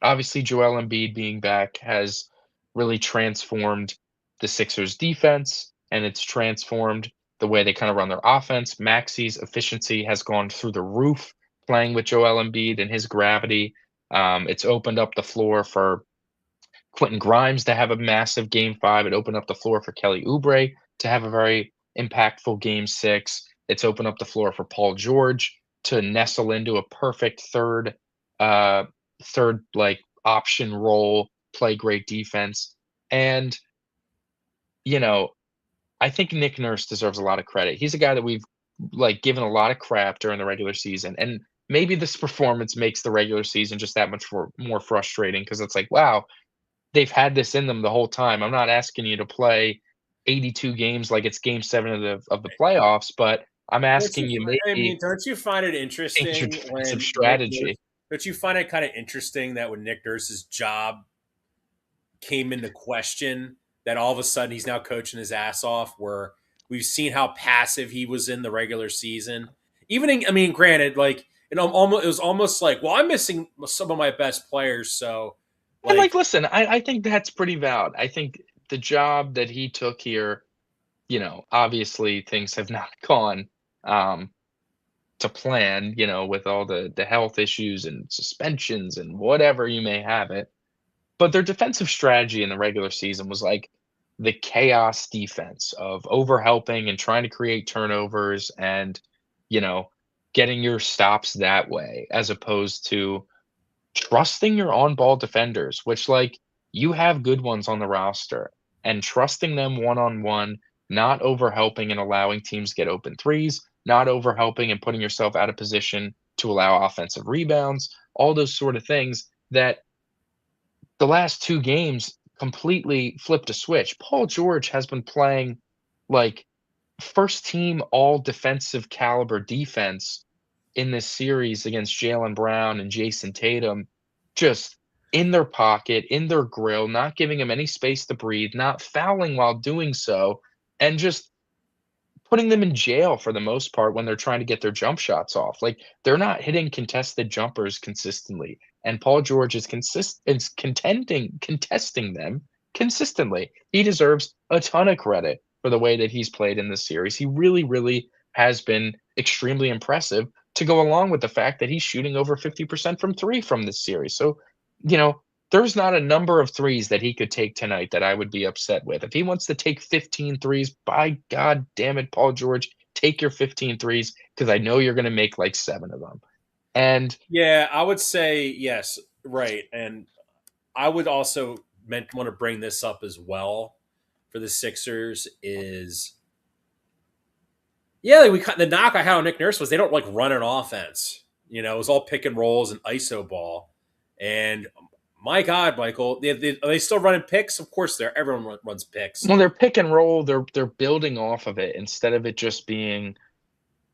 Obviously, Joel Embiid being back has really transformed the Sixers' defense, and it's transformed the way they kind of run their offense. Maxi's efficiency has gone through the roof playing with Joel Embiid and his gravity. It's opened up the floor for Quentin Grimes to have a massive game 5. It opened up the floor for Kelly Oubre to have a very impactful game 6. It's opened up the floor for Paul George to nestle into a perfect uh, third like option role, play great defense. And, you know, I think Nick Nurse deserves a lot of credit. He's a guy that we've like given a lot of crap during the regular season. And maybe this performance makes the regular season just that much more frustrating because it's like, wow, they've had this in them the whole time. I'm not asking you to play 82 games like it's game 7 of the playoffs, but I'm asking you maybe Don't you find it change your interesting defensive when Nick Nurse? strategy. Don't you find it kind of interesting that when Nick Nurse's job came into question, that all of a sudden he's now coaching his ass off? Where we've seen how passive he was in the regular season. Even in, I mean, granted, like it was almost like, well, I'm missing some of my best players, so And like, like, listen, I think that's pretty valid. I think the job that he took here, obviously things have not gone um, to plan, with all the health issues and suspensions and whatever you may have it. But their defensive strategy in the regular season was like the chaos defense of overhelping and trying to create turnovers and, you know, getting your stops that way, as opposed to trusting your on-ball defenders, which, like, you have good ones on the roster, and trusting them one-on-one, not overhelping and allowing teams get open threes, not overhelping and putting yourself out of position to allow offensive rebounds, all those sort of things that the last 2 games completely flipped a switch. Paul George has been playing like first team all defensive caliber defense in this series against Jaylen Brown and Jason Tatum, just in their pocket, in their grill, not giving him any space to breathe, not fouling while doing so, and just putting them in jail for the most part when they're trying to get their jump shots off. Like, they're not hitting contested jumpers consistently, and Paul George is contesting them consistently. He deserves a ton of credit for the way that he's played in this series. He really, really has been extremely impressive to go along with the fact that he's shooting over 50% from 3 from this series. So, you know, there's not a number of threes that he could take tonight that I would be upset with. If he wants to take 15 threes, by God damn it, Paul George, take your 15 threes because I know you're going to make like 7 of them. And yeah, I would say yes, right. And I would also want to bring this up as well for the Sixers is, yeah, the knock I had on Nick Nurse was they don't like run an offense. It was all pick and rolls and iso ball. And my God, Michael, are they still running picks? Of course, everyone runs picks. when they're pick and roll, they're building off of it instead of it just being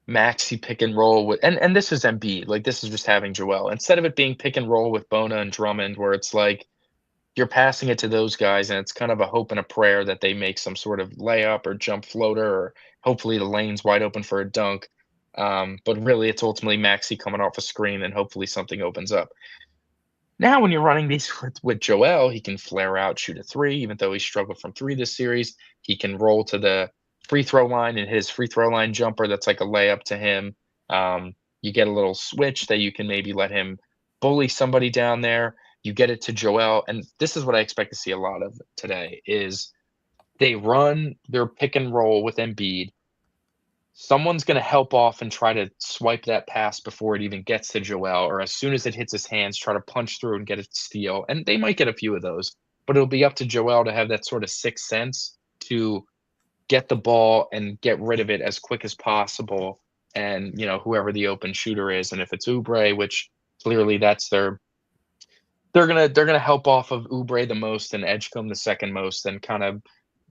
maxi pick and roll with and this is Embiid, like this is just having Joel. Instead of it being pick and roll with Bona and Drummond, where it's like you're passing it to those guys, and it's kind of a hope and a prayer that they make some sort of layup or jump floater, or hopefully the lane's wide open for a dunk. But really, it's ultimately Maxi coming off a screen, and hopefully something opens up. Now, when you're running these with Joel, he can flare out, shoot a three, even though he struggled from three this series. He can roll to the free throw line and his free throw line jumper. That's like a layup to him. You get a little switch that you can maybe let him bully somebody down there. You get it to Joel, and this is what I expect to see a lot of today: is they run their pick and roll with Embiid. Someone's going to help off and try to swipe that pass before it even gets to Joel, or as soon as it hits his hands, try to punch through and get a steal. And they might get a few of those, but it'll be up to Joel to have that sort of sixth sense to get the ball and get rid of it as quick as possible. And whoever the open shooter is, and if it's Oubre, which clearly that's they're gonna help off of Oubre the most and Edgecombe the second most, and kind of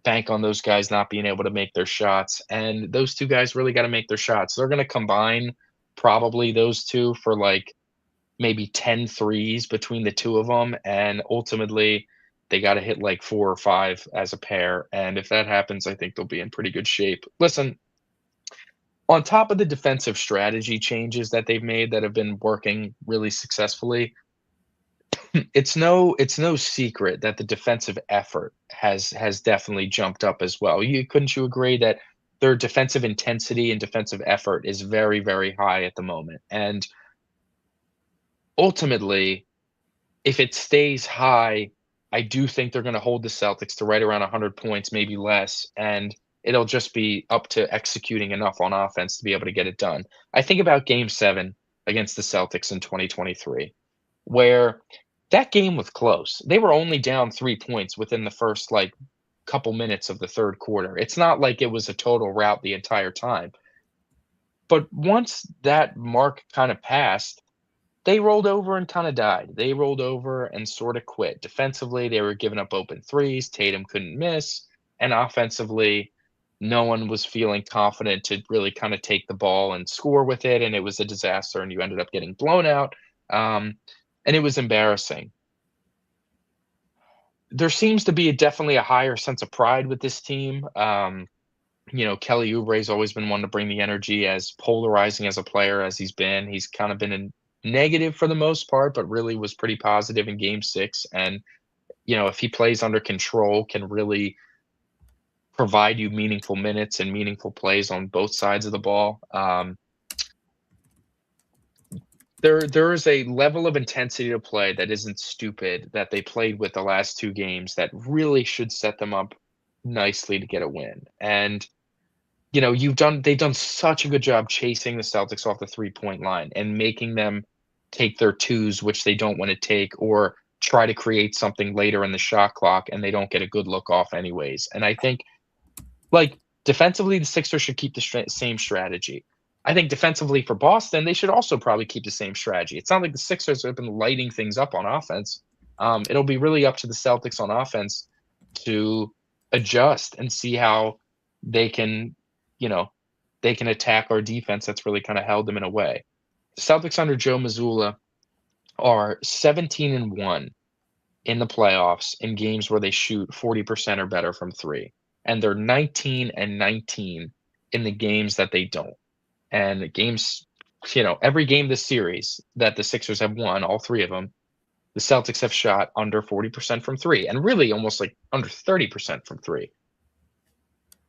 bank on those guys not being able to make their shots. And those two guys really got to make their shots. They're going to combine probably those two for like maybe 10 threes between the two of them. And ultimately, they got to hit like 4 or 5 as a pair. And if that happens, I think they'll be in pretty good shape. Listen, on top of the defensive strategy changes that they've made that have been working really successfully, it's no secret that the defensive effort has definitely jumped up as well. Couldn't you agree that their defensive intensity and defensive effort is very, very high at the moment? And ultimately, if it stays high, I do think they're going to hold the Celtics to right around 100 points, maybe less, and it'll just be up to executing enough on offense to be able to get it done. I think about Game 7 against the Celtics in 2023, where that game was close. They were only down 3 points within the first, like, couple minutes of the 3rd quarter. It's not like it was a total rout the entire time. But once that mark kinda passed, they rolled over and kinda died. They rolled over and sorta quit. Defensively, they were giving up open threes, Tatum couldn't miss, and offensively, no one was feeling confident to really kinda take the ball and score with it, and it was a disaster, and you ended up getting blown out, and it was embarrassing. There seems to be definitely a higher sense of pride with this team. Kelly Oubre's always been one to bring the energy, as polarizing as a player as he's been. He's kind of been a negative for the most part, but really was pretty positive in game 6. And, if he plays under control, can really provide you meaningful minutes and meaningful plays on both sides of the ball. There is a level of intensity to play that isn't stupid that they played with the last 2 games that really should set them up nicely to get a win. And they've done such a good job chasing the Celtics off the 3-point line and making them take their twos, which they don't want to take, or try to create something later in the shot clock, and they don't get a good look off anyways. And I think, like, defensively, the Sixers should keep the same strategy. I think defensively for Boston, they should also probably keep the same strategy. It's not like the Sixers have been lighting things up on offense. It'll be really up to the Celtics on offense to adjust and see how they can, you know, they can attack our defense that's really kind of held them in a way. The Celtics under Joe Mazzulla are 17-1 in the playoffs in games where they shoot 40% or better from 3. And they're 19-19 in the games that they don't. And the games, every game this series that the Sixers have won, all 3 of them, the Celtics have shot under 40% from 3, and really almost like under 30% from 3.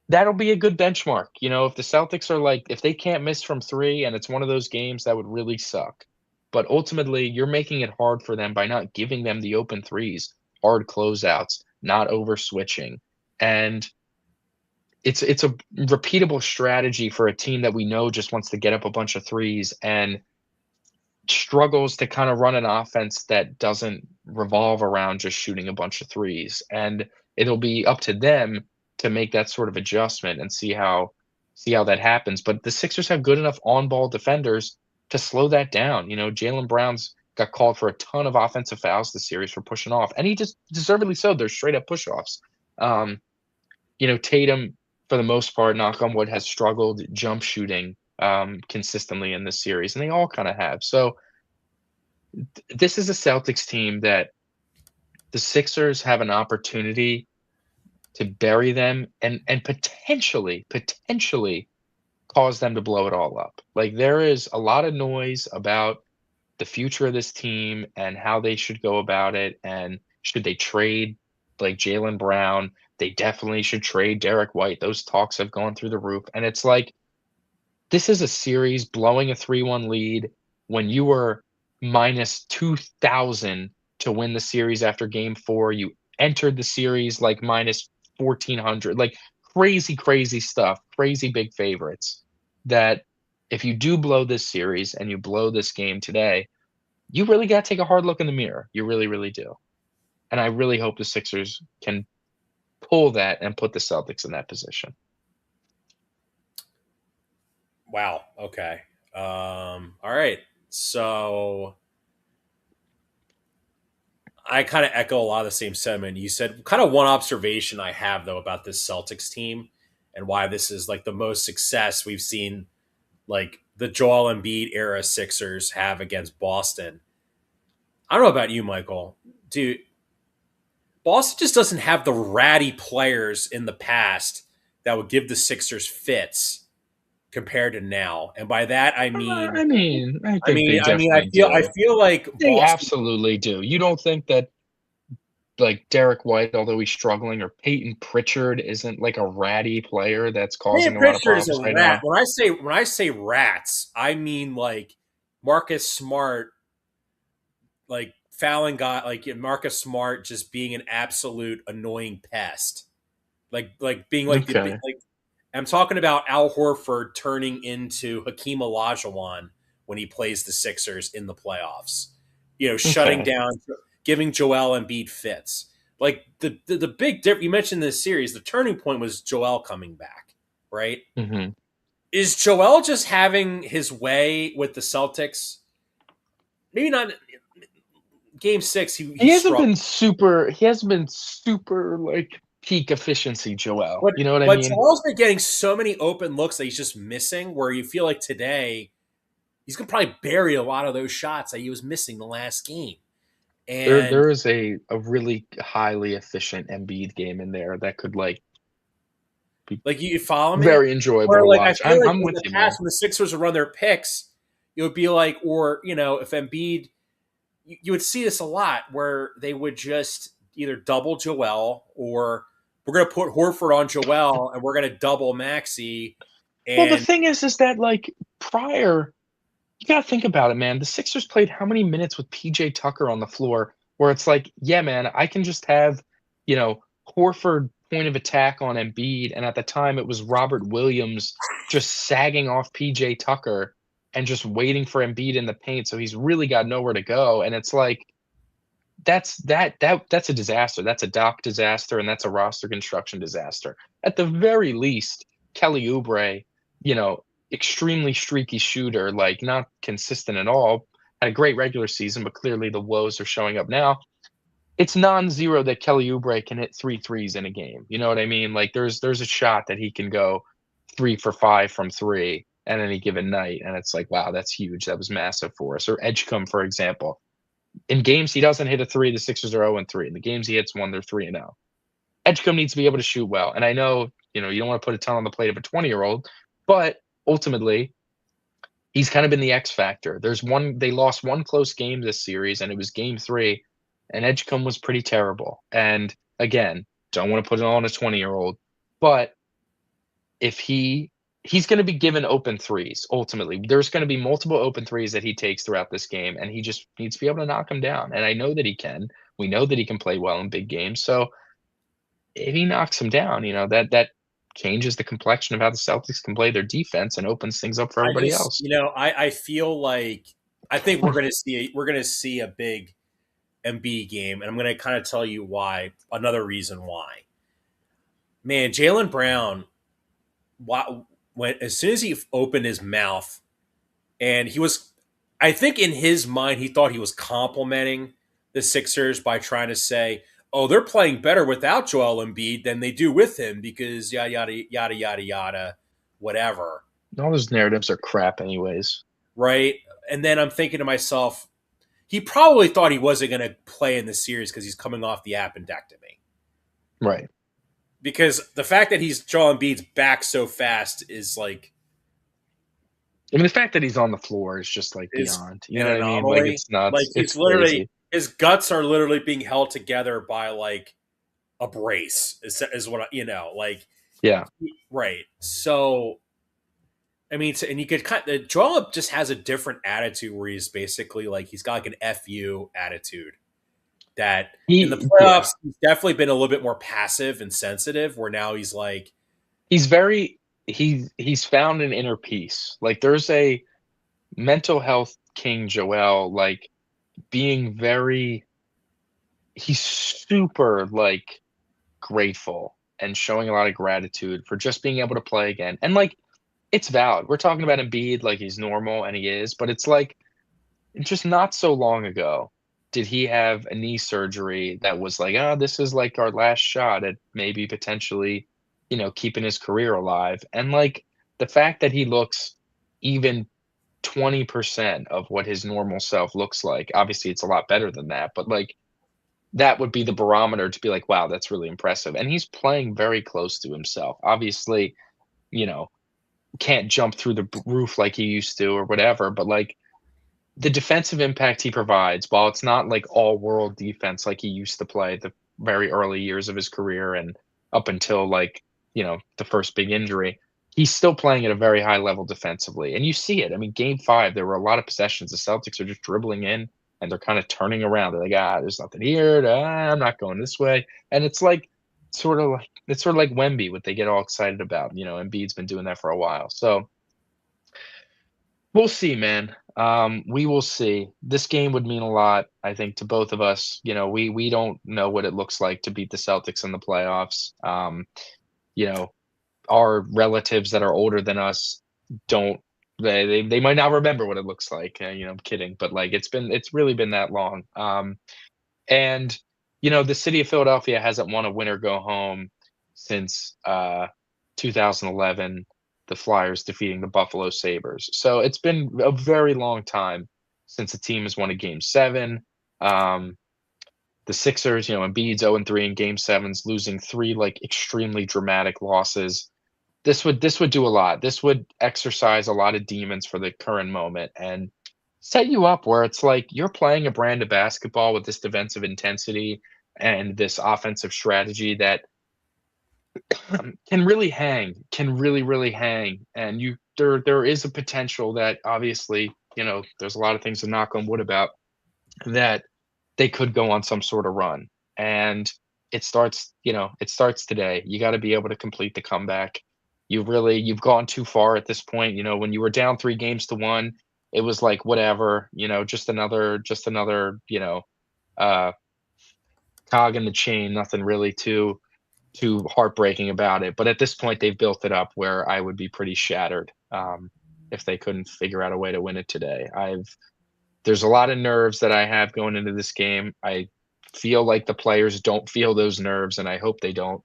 That'll be a good benchmark. If the Celtics are like, if they can't miss from 3 and it's one of those games, that would really suck. But ultimately, you're making it hard for them by not giving them the open threes, hard closeouts, not over switching. And it's a repeatable strategy for a team that we know just wants to get up a bunch of threes and struggles to kind of run an offense that doesn't revolve around just shooting a bunch of threes. And it'll be up to them to make that sort of adjustment and see how that happens. But the Sixers have good enough on-ball defenders to slow that down. Jaylen Brown's got called for a ton of offensive fouls this series for pushing off, and he just deservedly so. They're straight up push-offs. Tatum, for the most part, knock on wood, has struggled jump shooting consistently in this series, and they all kind of have. So this is a Celtics team that the Sixers have an opportunity to bury them and potentially cause them to blow it all up. Like, there is a lot of noise about the future of this team and how they should go about it, and should they trade like Jaylen Brown? They definitely should trade Derek White. Those talks have gone through the roof, and it's like, this is a series blowing a 3-1 lead when you were minus 2,000 to win the series after game 4. You entered the series like minus 1,400, like crazy, crazy stuff, crazy big favorites. That if you do blow this series and you blow this game today, you really got to take a hard look in the mirror. You really, really do. And I really hope the Sixers can pull that and put the Celtics in that position. Wow. Okay. All right. So I kind of echo a lot of the same sentiment you said. Kind of one observation I have though about this Celtics team and why this is like the most success we've seen, like the Joel Embiid era Sixers have against Boston. I don't know about you, Michael. Dude, Boston just doesn't have the ratty players in the past that would give the Sixers fits compared to now. And by that I mean, I I think mean, they I mean, I definitely feel, I do. feel like They Boston. absolutely do. You don't think that, like, Derek White, although he's struggling, or Peyton Pritchard isn't like a ratty player that's Payne causing a lot of Pritchard is a problems right rat. now? When I say rats, I mean like Marcus Smart, like fouling guy, like Marcus Smart just being an absolute annoying pest. Like being like the Okay. like I'm talking about Al Horford turning into Hakeem Olajuwon when he plays the Sixers in the playoffs. Shutting Okay. down, giving Joel Embiid fits. Like the big difference you mentioned in this series, the turning point was Joel coming back, right? Hmm. Is Joel just having his way with the Celtics? Maybe not. Game 6, he struggled. He hasn't been super like peak efficiency, Joel. But You know what I but mean? Joel's been getting so many open looks that he's just missing. Where you feel like today he's gonna probably bury a lot of those shots that he was missing the last game. And There is a really highly efficient Embiid game in there that could, like, Like you follow me? Very enjoyable Or to like I watch. feel like I'm in with the you, man. past when the Sixers would run their picks, it would be like, or if Embiid, you would see this a lot where they would just either double Joel or we're going to put Horford on Joel and we're going to double Maxi. Well, the And thing is that, like, prior you gotta think about it, man. The Sixers played how many minutes with PJ Tucker on the floor where it's like, yeah, man, I can just have, you know, Horford point of attack on Embiid, and at the time it was Robert Williams just sagging off PJ Tucker and just waiting for Embiid in the paint, so he's really got nowhere to go, and it's like, that's a disaster. That's a Doc disaster, and that's a roster construction disaster. At the very least, Kelly Oubre, you know, extremely streaky shooter, like not consistent at all. Had a great regular season, but clearly the woes are showing up now. It's non-zero that Kelly Oubre can hit three threes in a game. You know what I mean? Like there's a shot that he can go 3 for 5 from three at any given night, and it's like, wow, that's huge. That was massive for us. Or Edgecombe, for example, in games he doesn't hit a three, the Sixers are 0-3. In the games he hits one, they're 3-0. Edgecombe needs to be able to shoot well. And I know, you don't want to put a ton on the plate of a 20-year-old, but ultimately, he's kind of been the X factor. They lost one close game this series, and it was game three, and Edgecombe was pretty terrible. And again, don't want to put it on a 20-year-old, but if he's going to be given open threes ultimately. There's going to be multiple open threes that he takes throughout this game, and he just needs to be able to knock them down. And I know that he can. We know that he can play well in big games. So if he knocks them down, that changes the complexion of how the Celtics can play their defense and opens things up for I everybody just, else. I feel like I think we're gonna see a big MB game, and I'm gonna kind of tell you why. Another reason why, man, Jalen Brown, when as soon as he opened his mouth, and he was, I think in his mind he thought he was complimenting the Sixers by trying to say, "Oh, they're playing better without Joel Embiid than they do with him because yada yada yada yada yada, whatever." All those narratives are crap, anyways. Right? And then I'm thinking to myself, he probably thought he wasn't going to play in the series because he's coming off the appendectomy. Right. Because the fact that he's Joel Embiid's back so fast is like I mean, the fact that he's on the floor is just like is beyond. You an know what I mean? Like anomaly. it's Like nuts. It's he's literally crazy. his guts are literally being held together by like a brace. Is what like Yeah. right. So I mean, and you could Joel just has a different attitude where he's basically like he's got like an fu attitude that in the Yeah. playoffs he's definitely been a little bit more passive and sensitive where now he's like He's very he's found an inner peace. Like there's a mental health king Joel, like being very he's super like grateful and showing a lot of gratitude for just being able to play again. And like it's valid. We're talking about Embiid like he's normal and he is, but it's like just not so long ago did he have a knee surgery that was like, "Oh, this is like our last shot at maybe potentially, keeping his career alive." And like the fact that he looks even 20% of what his normal self looks like. Obviously, it's a lot better than that, but like that would be the barometer to be like, "Wow, that's really impressive." And he's playing very close to himself. Obviously, you know, can't jump through the roof like he used to or whatever, but like the defensive impact he provides, while it's not like all world defense like he used to play the very early years of his career and up until like, the first big injury, he's still playing at a very high level defensively. And you see it. I mean, game five, there were a lot of possessions. The Celtics are just dribbling in and they're kind of turning around. They're like, there's nothing here. I'm not going this way. And it's sort of like Wemby, what they get all excited about. Embiid's been doing that for a while. So we'll see, man. We will see. This game would mean a lot, I think, to both of us. We don't know what it looks like to beat the Celtics in the playoffs. You know, our relatives that are older than us don't. They might not remember what it looks like. I'm kidding, but like it's really been that long. And the city of Philadelphia hasn't won a win or go home since 2011, the Flyers defeating the Buffalo Sabres. So it's been a very long time since a team has won a game seven. The Sixers, Embiid's 0-3 in game sevens, losing three like extremely dramatic losses. this would do a lot. This would exercise a lot of demons for the current moment and set you up where it's like you're playing a brand of basketball with this defensive intensity and this offensive strategy that can really hang, can really, really hang. And there is a potential that obviously, there's a lot of things to knock on wood about that they could go on some sort of run. And it starts today. You got to be able to complete the comeback. You've gone too far at this point. When you were down 3 games to 1, it was like whatever, just another, uh, cog in the chain, nothing really too heartbreaking about it. But at this point, they've built it up where I would be pretty shattered if they couldn't figure out a way to win it today. There's a lot of nerves that I have going into this game. I feel like the players don't feel those nerves, and I hope they don't.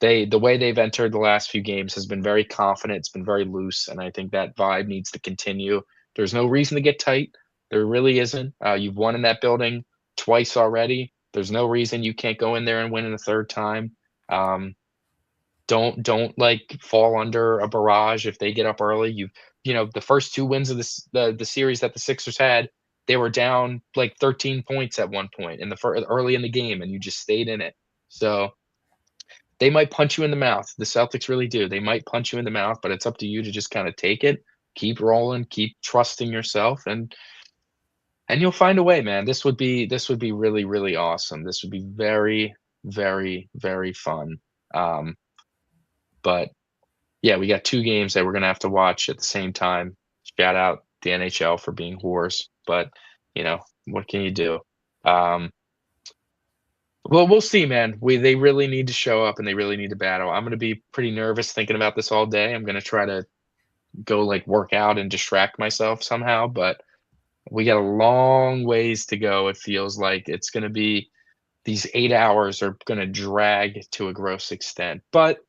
The way they've entered the last few games has been very confident. It's been very loose, and I think that vibe needs to continue. There's no reason to get tight. There really isn't. You've won in that building twice already. There's no reason you can't go in there and win in a third time. Um, don't like fall under a barrage if they get up early. The first 2 wins of the series that the Sixers had, they were down like 13 points at one point in early in the game, and you just stayed in it. So they might punch you in the mouth. The Celtics really do. They might punch you in the mouth, but it's up to you to just kind of take it, keep rolling, keep trusting yourself, and you'll find a way, man. This would be really, really awesome. This would be very, very, very fun. Um, but yeah, we got 2 games that we're gonna have to watch at the same time. Shout out the NHL for being whores, but, what can you do? Um, well, we'll see, man. They really need to show up, and they really need to battle. I'm gonna be pretty nervous thinking about this all day. I'm gonna try to go, like, work out and distract myself somehow, but we got a long ways to go, it feels like. It's gonna be these 8 hours are gonna drag to a gross extent, but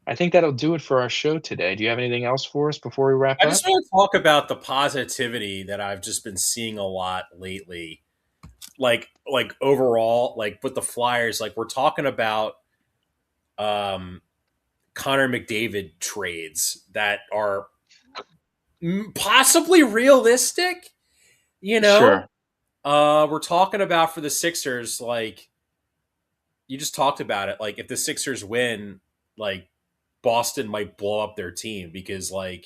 I think that'll do it for our show today. Do you have anything else for us before we wrap I just up? want to talk about the positivity that I've just been seeing a lot lately. Like overall, like with the Flyers, like we're talking about um Connor McDavid trades that are possibly realistic, you know? Sure. We're talking about for the Sixers, like you just talked about it. Like if the Sixers win, like Boston might blow up their team because kind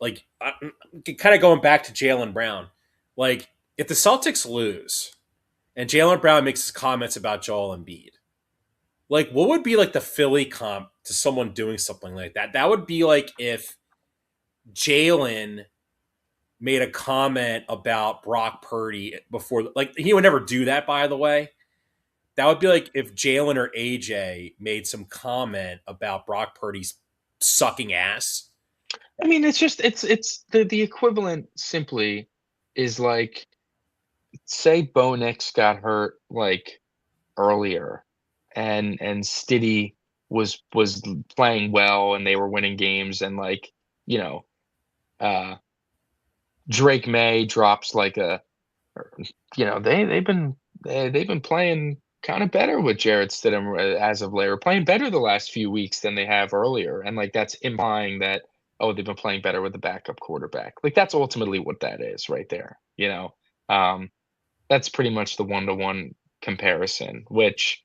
of going back to Jalen Brown, like if the Celtics lose and Jalen Brown makes his comments about Joel Embiid, like what would be like the Philly comp to someone doing something like that? That would be like if Jalen made a comment about Brock Purdy before, like he would never do that, by the way. That would be like if Jalen or AJ made some comment about Brock Purdy's sucking ass. I mean, it's the equivalent simply is like, say Bo Nix got hurt, like, earlier, and Stiddy was playing well, and they were winning games, and, like, you know, uh, Drake May drops like or, they've been playing kinda better with Jarrett Stidham, as of late, or playing better the last few weeks than they have earlier, and, like, that's implying that, "Oh, they've been playing better with the backup quarterback." Like, that's ultimately what that is right there, you know? That's pretty much the one-to-one comparison, which,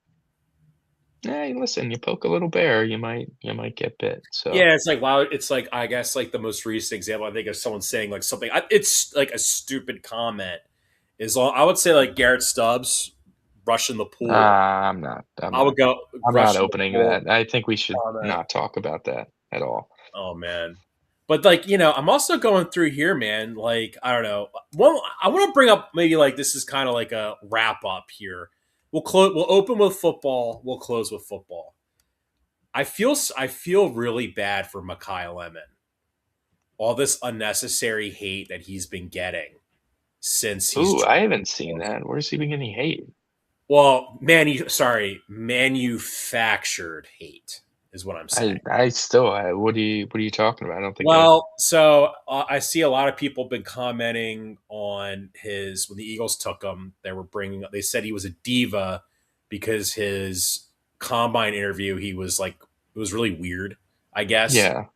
hey, listen, you poke a little bear, you might get bit, so. Yeah, it's like wow. It's like I guess like the most recent example I think of someone saying like something. It's like a stupid comment. I would say like Garrett Stubbs rushing the pool. I'm not I'm I not would go I'm not rushing the opening pool that. I think we should comment. not talk about that at all. Oh man. But like I'm also going through here, man. Like I don't know. Well, I want to bring up maybe like this is kind of like a wrap up here. We'll close. We'll open with football. We'll close with football. I feel really bad for Makai Lemon. All this unnecessary hate that he's been getting since he's Ooh, I haven't seen that. Where's he been getting hate? manufactured hate is what I'm saying. What are you talking about? I don't think I. Well, so I see a lot of people been commenting on his when the Eagles took him. They said he was a diva because his combine interview he was like It was really weird, I guess. Yeah.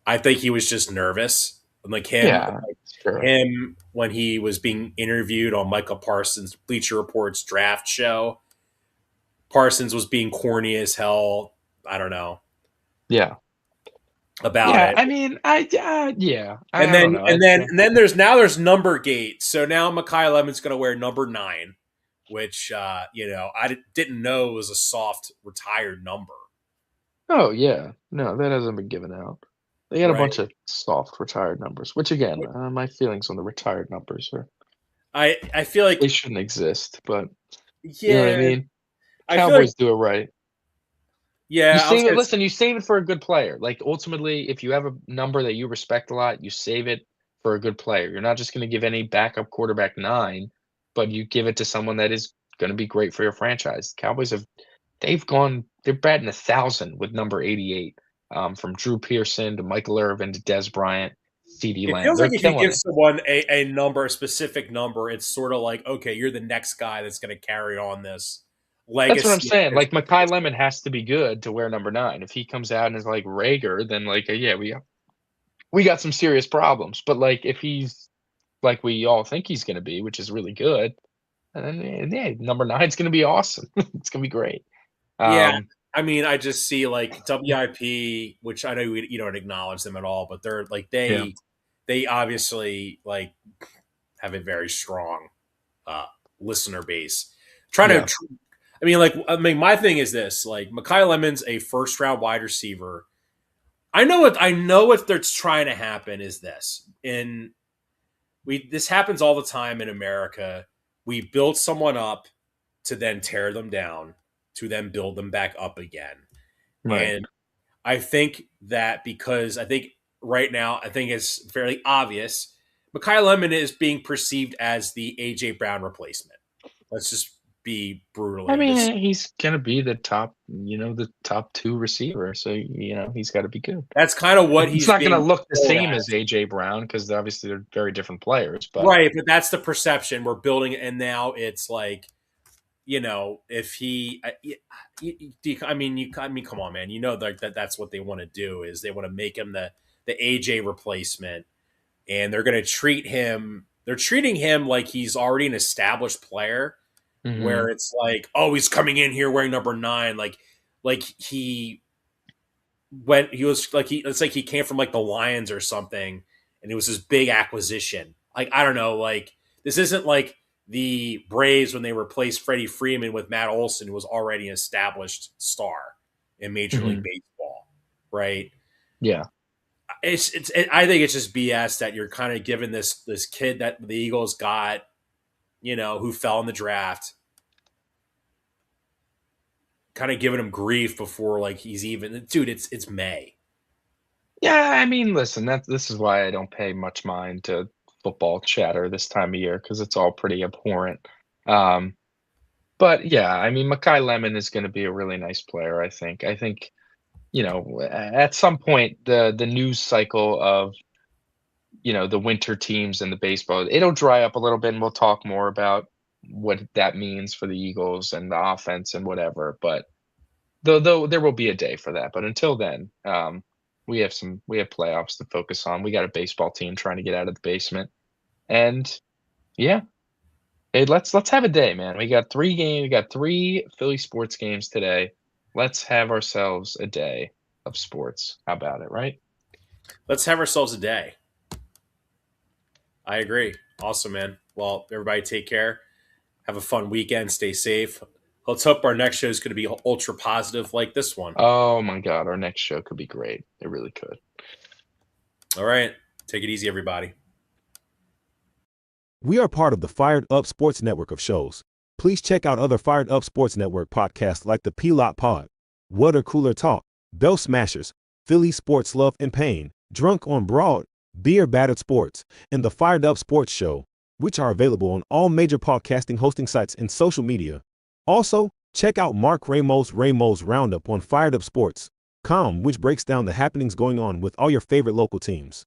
I think he was just nervous. Like Yeah. Sure. him when he was being interviewed on Michael Parsons' Bleacher Report's draft show. Parsons was being corny as hell. I don't know Yeah. about Yeah. it. I mean, yeah. And I don't then know. and then and then there's number gate. So now Mekhi Lemon's going to wear number 9, which I didn't know was a soft retired number. Oh yeah. No, that hasn't been given out. They got a Right. bunch of soft retired numbers, which again, my feelings on the retired numbers are I feel they like shouldn't exist, but you know what I yeah, mean? I feel like Cowboys do it right. You yeah, I was save it going to listen, you save it for a good player. Like, ultimately, if you have a number that you respect a lot, you save it for a good player. You're not just gonna give any backup quarterback 9, but you give it to someone that is gonna be great for your franchise. Cowboys they're batting 1,000 with number 88, from Drew Pearson to Michael Irvin to Des Bryant, CeeDee it Lamb. feels They're like if you killing give it. someone a number, a specific number, it's sort of like, okay, you're the next guy that's going to carry on this That's what I'm legacy of saying, like, Mekhi Pittsburgh. Lemon has to be good to wear number 9. If he comes out and is like Rager, then, like, yeah, we got some serious problems, but, like, if he's like we all think he's gonna be, which is really good, and then, yeah, number 9's gonna be awesome. It's gonna be great. Yeah, Um, I mean, I just see like WIP, which I know you don't acknowledge them at all, but they're like yeah, they obviously like have a very strong uh, listener base. Trying yeah, to, my thing is this: like, Mekhi Lemon's a first round wide receiver. I know what they're trying to happen is this. This happens all the time in America. We build someone up to then tear them down, to then build them back up again. right. And I think that because I think right now, I think it's fairly obvious, Mekhi Lemon is being perceived as the AJ Brown replacement. Let's just be I brutally this. mean, he's gonna be the top 2 receiver, so, he's gotta be good. That's kind of what It's he's not gonna being look the sold same as as. AJ Brown because obviously they're very different players, but Right, but that's the perception we're building, and now it's like, if he, I mean, come on, man, that's what they want to do is they want to make him the AJ replacement, and they're going to treat him. They're treating him like he's already an established player, where Mhm, it's like, oh, he's coming in here wearing number 9, like he was like it's like he came from like the Lions or something, and it was this big acquisition. Like, I don't know, like this isn't like the Braves when they replaced Freddie Freeman with Matt Olson, who was already an established star in Major League mhm, Baseball, right? yeah. I think it's just BS that you're kind of giving this kid that the Eagles got, who fell in the draft, kind of giving him grief before like he's even dude. It's May. Yeah, I mean, listen, this is why I don't pay much mind to football chatter this time of year because it's all pretty abhorrent. Um, but yeah, I mean, Mackay Lemon is going to be a really nice player. I think at some point the news cycle of the winter teams and the baseball it'll dry up a little bit, and we'll talk more about what that means for the Eagles and the offense and whatever. But though there will be a day for that, but until then, we have playoffs to focus on. We got a baseball team trying to get out of the basement, and yeah, hey, let's have a day, man. We got 3 Philly sports games today. Let's have ourselves a day of sports. How about it, right? Let's have ourselves a day. I agree. Awesome, man. Well, everybody take care. Have a fun weekend. Stay safe. Let's hope our next show is going to be ultra positive like this one. Oh my god, our next show could be great. It really could. All right. Take it easy, everybody. We are part of the Fired Up Sports Network of shows. Please check out other Fired Up Sports Network podcasts like the P-Lot Pod, Water Cooler Talk, Bell Smashers, Philly Sports Love and Pain, Drunk on Broad, Beer Battered Sports, and the Fired Up Sports Show, which are available on all major podcasting hosting sites and social media. Also, check out Mark Ramos' Roundup on firedupsports.com, which breaks down the happenings going on with all your favorite local teams.